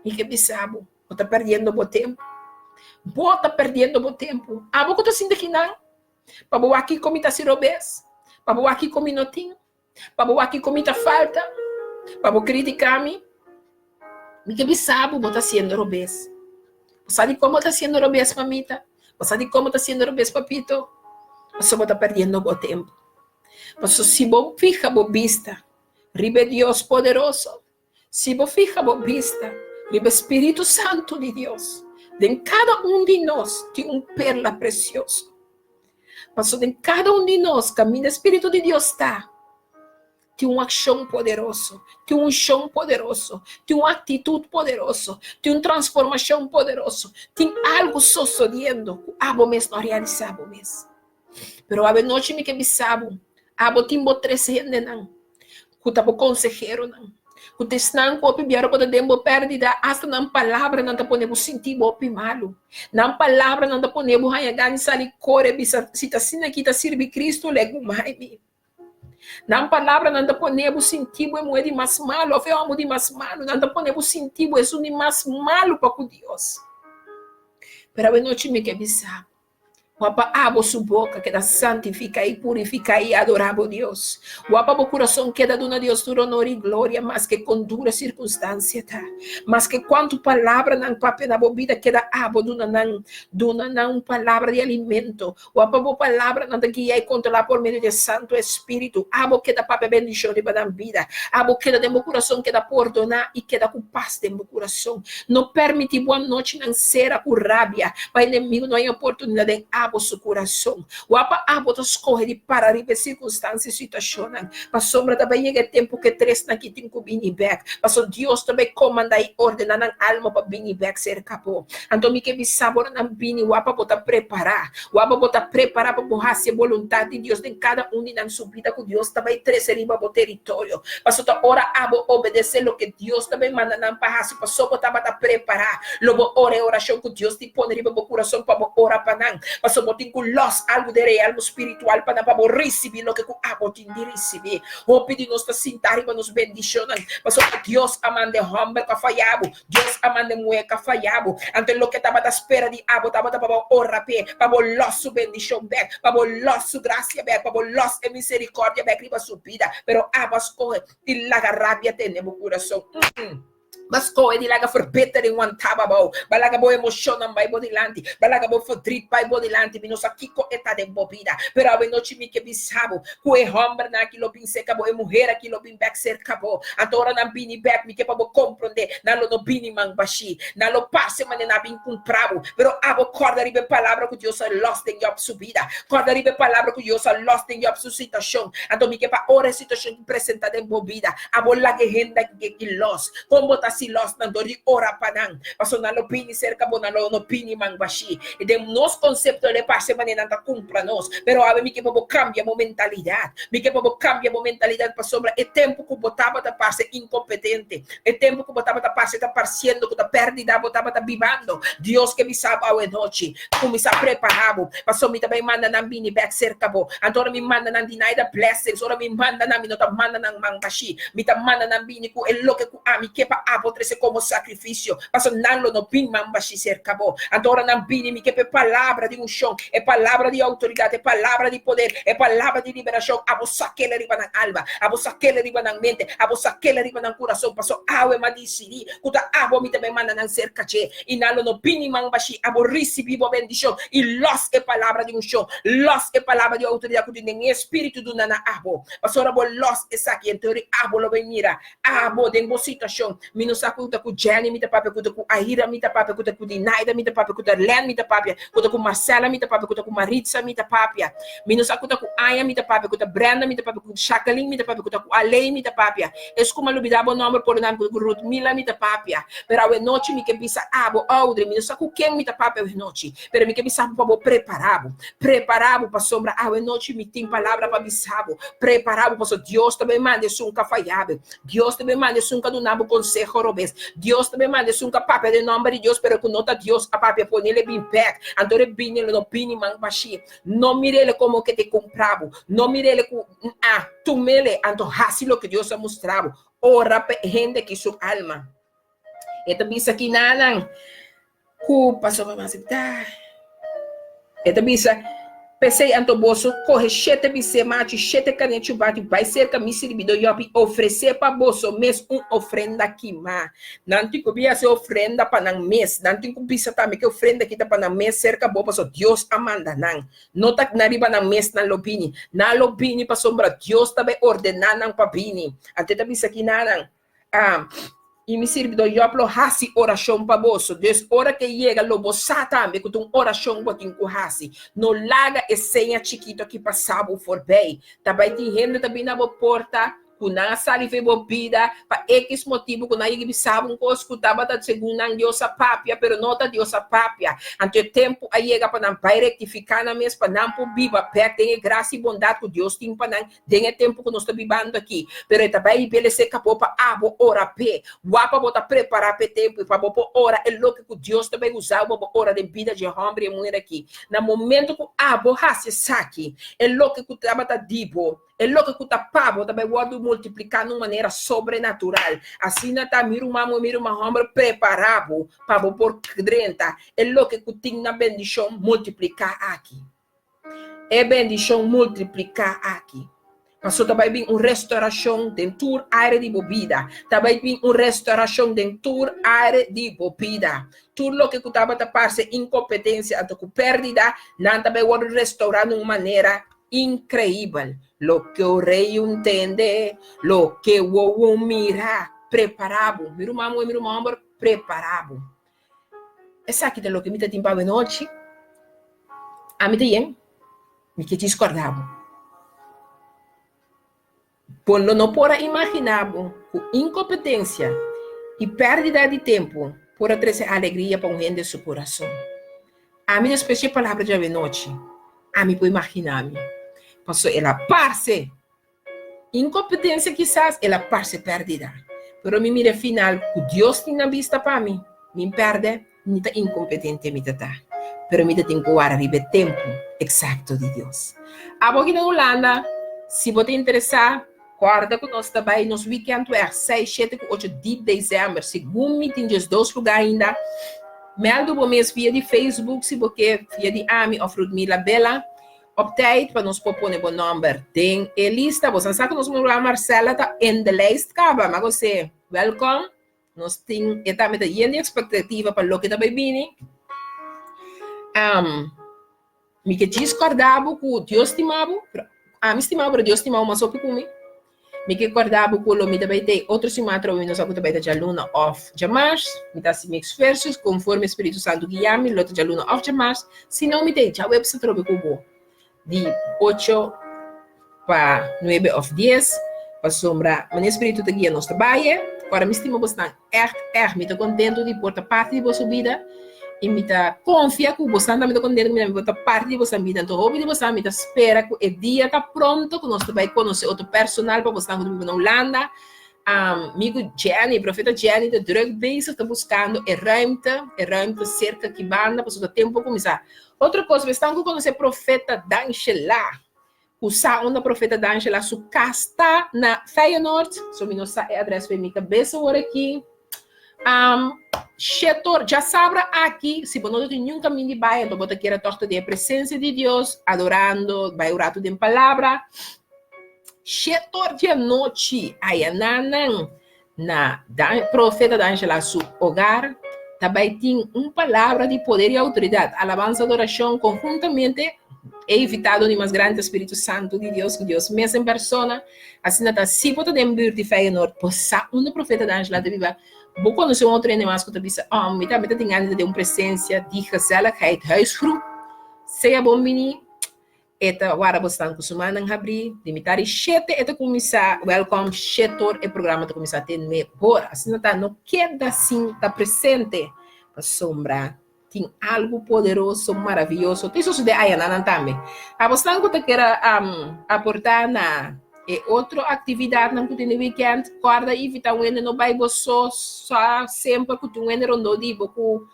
E que bisabo, você está perdendo o tempo. Você está perdendo o tempo. Ah, você está sentindo que não? Para você aqui como está se robês, para você aqui como não tem, para você aqui como está falta, para você criticar-me. E que bisabo, você está sendo robês. Você sabe como está sendo robês, mamita? Você sabe como está sendo robês, papito? Você está perdendo o tempo. Mas se você fica vista, ribe Deus poderoso. Se você fica vista, ribe Espírito Santo de Deus. De cada de nós tem perla preciosa. Mas em cada de nós, caminho do Espírito de Deus está. Tem uma ação poderosa, tem um chão poderoso, tem uma atitude poderosa, tem uma transformação poderosa, tem algo sucedendo que a vocês não realizamos mesmo. Pero a noite me que bisabo, a timbo 300 não, que tá consejero não, que te estão com o pibiaro para dembo perdida, hasta na palavra não te ponemos sentir bopi malo, na palavra não te ponemos hayagan sali core bisa sita aqui tá sirve Cristo lego mai mi. Na palavra não te ponemos sentir é de mais malo, ou amo de mais malo, não te ponemos sentir é um de mais malo para com Deus. Pero a noite me que bisabo. Wapa abo sua boca, queda santifica e purifica e adorava Deus. Wapa o coração queda dona Deus por honor e glória, mas que com dura circunstância, tá? Mas que quanto palavra não papel na bebida queda abo dona não palavra de alimento. Wapa o palavra não guia e controlar por meio de Santo Espírito. Abo queda papel bendição de badam vida. Abo queda de meu coração queda perdonar e queda com paz de meu coração. Não permite boa noite não ser com rabia, para inimigo não há oportunidade de abo seu coração. O apa abo to escorre de parar em circunstâncias e situações. Mas sombra também chega tempo que três na que tem que vir back. Mas Deus também comanda e ordena na alma para vir back ser capô. Então me que bisabora na bini o apa bota preparar. O apa bota preparar para borrar a vontade de Deus em cada de na sua vida que Deus também trazer para o território. Mas outra hora abo obedecer o que Deus também manda na paz para só botar para preparar. Logo ora oração que Deus te põe riba o coração para orar para não. Mas tem que los algo de real espiritual para receber lo que abo tem de receber. O pedir nos ta sentar para nos bendicionar. Mas Deus amande homem que falhabo, Deus amande mulher que falhabo. Ante lo que estava da espera de abo estava para orar para los su bendição back, para los su gracia back, para los misericórdia back riba su vida. Pero abo escolhe e la rabia tem no coração. Mas coe di laga forbetter in one tababo, balaga bo emotion ang bay bodilanti, balaga bo fodrit bay bodilanti, minus akiko eta de bobida, pero ave noche mi que bisabo, kue hombre na kilo bin seca bo, e mulher kilo bin back cerca bo, antora na bini back mi que pabo comprende, na lo no bini mang bashi, na lo passe mane na bin compravo, pero abo corda ribe palavra que Deus lost in your subida, corda ribe palavra que Deus lost in your situação, anto mi que pa ora situação presentada em bobida, abo la que renda que lost, como ta si los nandori ora panang paso na lo pini cerca bo na lo no pini mang bashi e de nos concepto le passe manena ta cumpra nos pero ave mi que bobo cambia mo mentalidade mi que bobo cambia mo mentalidade pa sobra e tempo que botava ta passe incompetente e tempo que botava ta passe ta parciendo que ta perdida botava ta vivando Deus que me sabe ao noite como me sa preparado paso mi também manda na bini back cerca bo agora me manda na dinaida blessings ora me manda na mi no ta manda na mang bashi mi ta manda na bini ku e lo que ku ami que pa trece como sacrifício, passo não no pin mambashi cerca bo, adora não bini mi que é palavra de unção, é palavra de autoridade, é palavra de poder, é palavra de liberação, abo saquele riba na alma, abo saquele riba na mente, abo saquele riba na coração, passo awe madisiri, kuta abo mi também manda na cerca che, inalo no pini mambashi, abo recebi bo bendição, e los é palavra de unção, los é palavra de autoridade, que tem espírito do nana abo, passo abo los é saqui, em teoria abo lo bem mira, abo de boa situação, minus kuta ku Jenny mita papia kuta ku Aira mita papia kuta ku Dinaida mita papia kuta Len mita papia kuta ku Marcela mita papia kuta ku Maritza mita papia minus kuta ku Aya mita papia kuta Brenda mita papia kuta Jacqueline mita papia kuta ku Alei mita papia escuma lubidabo nomor por nome ku Ruth Mila mita papia pero a noite mi que bisa abo Audrey minus ku Ken mita papia a noite pero mi que bisa pabo preparado pa sombra a noite mi tem palavra para bisabo preparado para Deus também manda sunca falhado Deus também manda sunca do nabo consejo corobes. Deus também manda um papel de nome de Deus, pero que nota Deus a papel pôr nele bem back. Antore bem ele no pini mang baixi. Não mire ele como que te compravo. Não mire ele com tu mele anto hasilo que Deus ha mostrado. Ora pe gente que sua alma. Eta bisa kinanang ku paso pa masita. Eta bisa pensei anto bolso corre chete bise mate chete canete bate vai ser camisa de bido yopi oferecer para bolso mês ofrenda aqui ma nanti ko bia se ofrenda para nang mês nanti ko bisa também que ofrenda aqui para nang mês cerca bo paso Deus amanda nang nota na riba nang mês na lobini pa sombra Deus também ordenar nang pabini até também bisa kinanang e me sirve do yoplo hasi oração para bolso. Des hora que chega lobo também com um oração botin com hasi. No laga e senha chiquito que passava for bem. Também tem gente também na porta. Kuna salive bobida pa X motivo kuna ibisabong ko escutaba ta segundo ang Dios a papia pero nota Dios a papia ante tempo aí chega para não vai rectificar na mes para não por viva perto tem graça e bondade que Deus tem para não tem tempo que nós está vivendo aqui pero também ele se capou para abo ora pe guapa bota preparar pe tempo para bopo ora é louco que Deus também usar bopo ora de vida de homem e mulher aqui na momento que abo hasse saque é louco que tava ta dibo é louco que o tapavo também pode multiplicar de uma maneira sobrenatural. Assim, tá miro uma homem preparado para pôr dentro. É louco que tem na bendição multiplicar aqui. É bendição multiplicar aqui. Passou também bem restauração dentro da área de bebida. Também bem restauração dentro da área de bebida. Tudo o que estava a passar incompetência, a perdida, não também pode restaurar de uma maneira increíble. Lo que o rei entende, lo que o mira, preparado. Mira uma preparado. Essa aqui é o que me tem para a noite. A mim tem, me que discordava. Quando não pode imaginar com incompetência e perda de tempo, por trazer alegria para um rende de seu coração. A mim especial palavra de noite. A mim pode imaginar-me. Passou ela parce incompetência quizás ela parce perdida pero me mira final que Deus tem na vista para mim me perde me tá incompetente me tá pero me tem que arriba tempo exato de Deus aqui na Holanda se você interessar guarda conosco também nos weekend 6, 7 e 8 de dezembro segundo me tem 2 lugares ainda melde o mês via de Facebook se você via de Ami of Ludmila Bella update para nos propor o número. Tem a lista, você sabe que nós vamos lá, Marcela está em the list, acaba, mas você, welcome. Nós temos a expectativa para o que está bebendo. Me que discordava com Deus estimava, me estimava, mas Deus estimava mais sobre comigo. Me que acordava com o me também tem outro semana, nós vamos também de aluna of Jamas, me dá mix versos, conforme o Espírito Santo guia-me, outro de aluna of Jamas, se não me tem, já o website trobe com o de 8 para 9 of 10 para sombra mas o Espírito te guia nos trabalho agora me estima bastante me está contente de porta parte de vossa vida e me está confia que você está contente de porta parte de vossa vida então hobby de você me está espera que o dia está pronto que nós vai conhecer outro personal para você estar na Holanda amigo Jenny, profeta Jenny de drug base está buscando a ruimte cerca que banda para o tempo começar. Outra coisa, nós estamos conhecendo a profeta D'Angela. Usar uma profeta D'Angela, su casta na Feyenoord. So, me nossa adressa para minha cabeça agora aqui. Shetor, já sabe aqui, se você não tem nenhum caminho de baia, então você quer a torta de presença de Deus, adorando, vai orar tudo em palavra. Shetor de noite, aí na profeta D'Angela, su hogar, também tem uma palavra de poder e autoridade. Alabança, adoração, conjuntamente, é evitado no mais grande Espírito Santo de Deus, que Deus mesmo em persona. Assim, se você tem de Feyenoord, possa uma profeta D'Angela de viva. Vou conhecer um outro animal que você me também tem ganas de uma presença de gezelligheid, huisvrouw. Seja bom, menino. Eta agora você está com semana em abrir, limitar 7 eta começar, welcome, Shetor, e programa está começar a ter por assim não queda assim, está presente, para sombra, tem algo poderoso, maravilhoso, tem isso de aí, não também. A você não quer aportar na E outra atividade não que no weekend, corda e vita wende no baibo só sempre que tu wende rondo di boku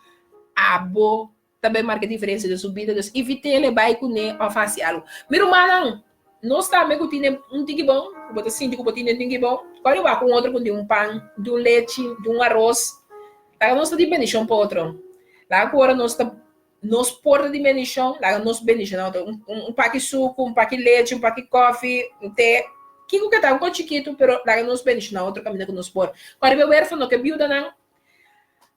abo também marca diferença de subida dos evite ele vai com ne a facial. Miro manang, nós também que tem tingue bom, bota sim que botin tingue bom. Quando vai com outro com um pão, de leite, de arroz. Lá nós tá de bendição para outro. Lá agora nós porta de bendição, lá nós bendição um paque suco, um paque leite, um paque coffee, um té. Que tá um chiquito, pero lá nós bendição outro caminho que nós por. Quando eu huérfano que viuda não,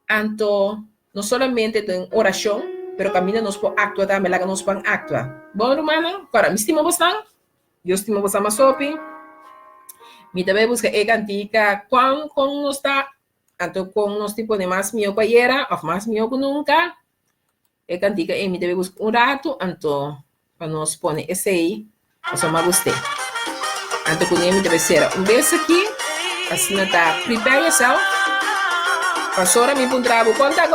anto no solamente tem oração, pero camina nos por actua também, lá nos por actua. Bom, romana, agora me estima bastante, eu estimo bastante mais shopping. Me também busca a cantica com nós está, anto com nós tipo de mais mio que era, ou mais mio que nunca. A cantica me também busca rato, anto para nós pôr esse aí, eu só me gostei. Anto com ele me também será beijo aqui, assim tá, prepare yourself. Pastora mi pun trabo, conta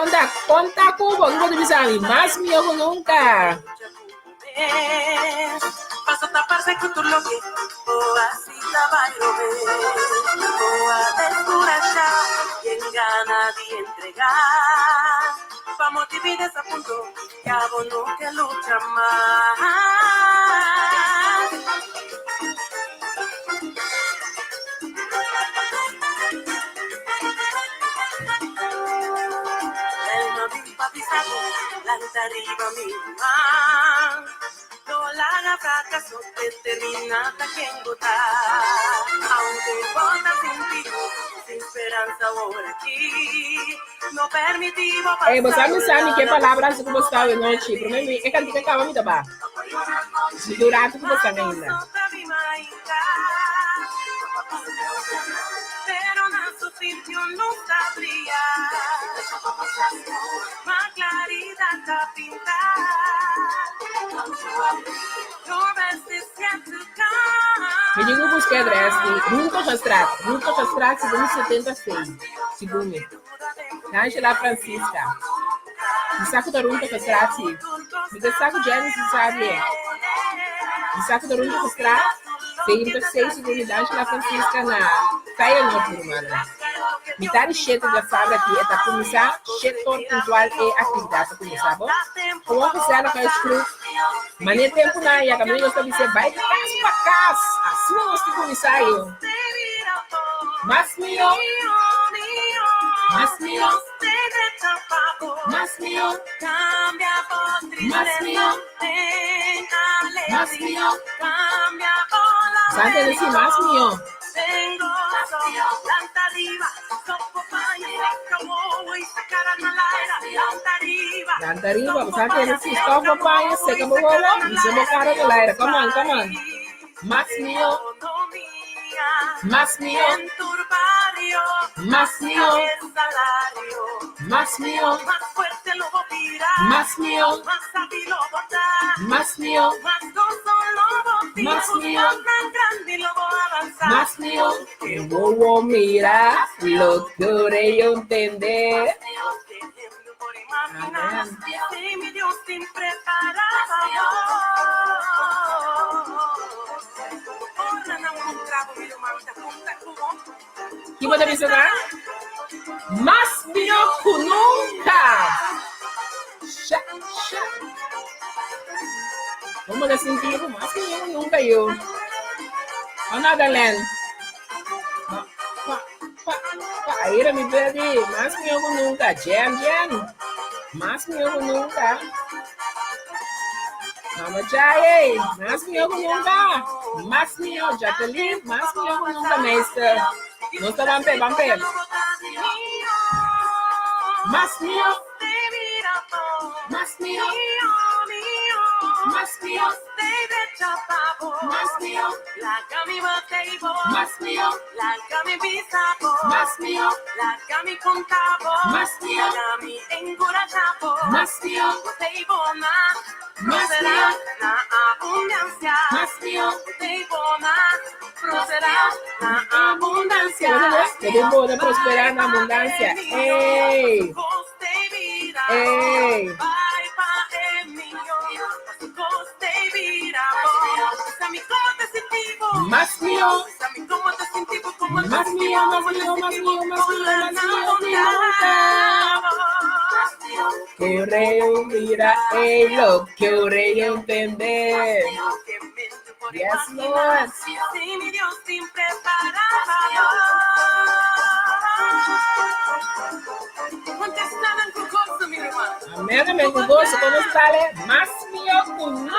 cubo, no te bisami, más mío que nunca. Paso taparse con tu loque, o así tabairo o a descurachar, y en gana de entregar, vamos divides a punto, que abono que lucha más. Lanza arriba mi mamá, no la haga fracaso, determinada que engotar. Aunque bota sin ti, sin esperanza ahora aquí, no permitimos pasar. Você sabe que palavras que você está vendo hoje? Para mim, é cantiga que acaba de dar. Durante que você ainda. Pero na su sitio no sabría más claridad a pintar. Your best is yet to come. Me digo buscar adresse, Ruta Rastrat, segundo 76, segundo. Angela Francisca. Me saco da Ruta Rastrat, me saco de Genesis, sabe? Me saco da Ruta Rastrat, 76, segundo da Angela Francisca na Caia Norte, irmã. Metade cheia da fábrica aqui é para começar, cheio pontual e atividade para começar, bom? Como oficial na Caia Cruz, mas nem tempo não, e a caminho está dizendo, vai de casa para casa, assim nós temos que começar eu. Mas mío, más mío, más mío, Santa decir más mío. Planta arriba, Santa decir stop papaya, seca bobo, y se me cara del aire. Come on. Más mío. Más mío, más mío, más mío, más mío, más mío, más mío, más mío, que bobo mira, lo logré yo entender. Amén. ¿Qué puede mencionar? Más mío que nunca. Vamos a sentir más mío que nunca yo. Another land. Ahí era mi baby. Más mío que nunca. Jam. Más mío que nunca. Mama Jai, más mío que nunca. Más mío, Jacqueline, más mío que nunca, maestro. No está vampe. Más mío. Más mío. Más mío. Más mío. Más mío. Más mío. Más mío. Más mío. Más mío. Más mío, más mío, la abundancia. Que tiempo de prosperar en abundancia. ¡Ey! ¡Ey! Más mío. Bésame como te sentí, como te Más sentí, mío, más como te mío, más sentí, mío, más con mío, la más mío que nada. Querer ouvir lo querer entender. Yes, Lord. Sem mi Dios sin preparado. Contestaban con gozo, mi hermano. Amém, amém. Com gosto, como sale, más mío que nunca.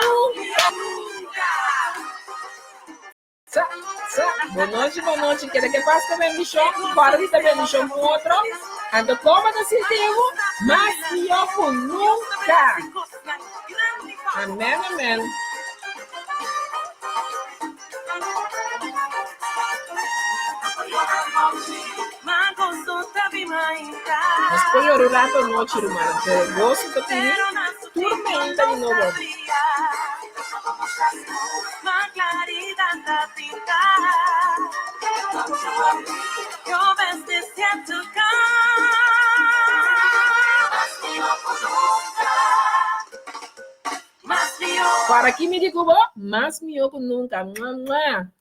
Boa noite. Quero que faça também missão. Para de também missão com outro. Ando como decisivo, más mío que nunca. Amém, amém. Mas foi orar para noite, irmã. Que gosto de ter tormenta de novo. Ma claridad la pinta. Your best is yet to come. Más mío. Para que me digo, mais mío que nunca. Mua, mua.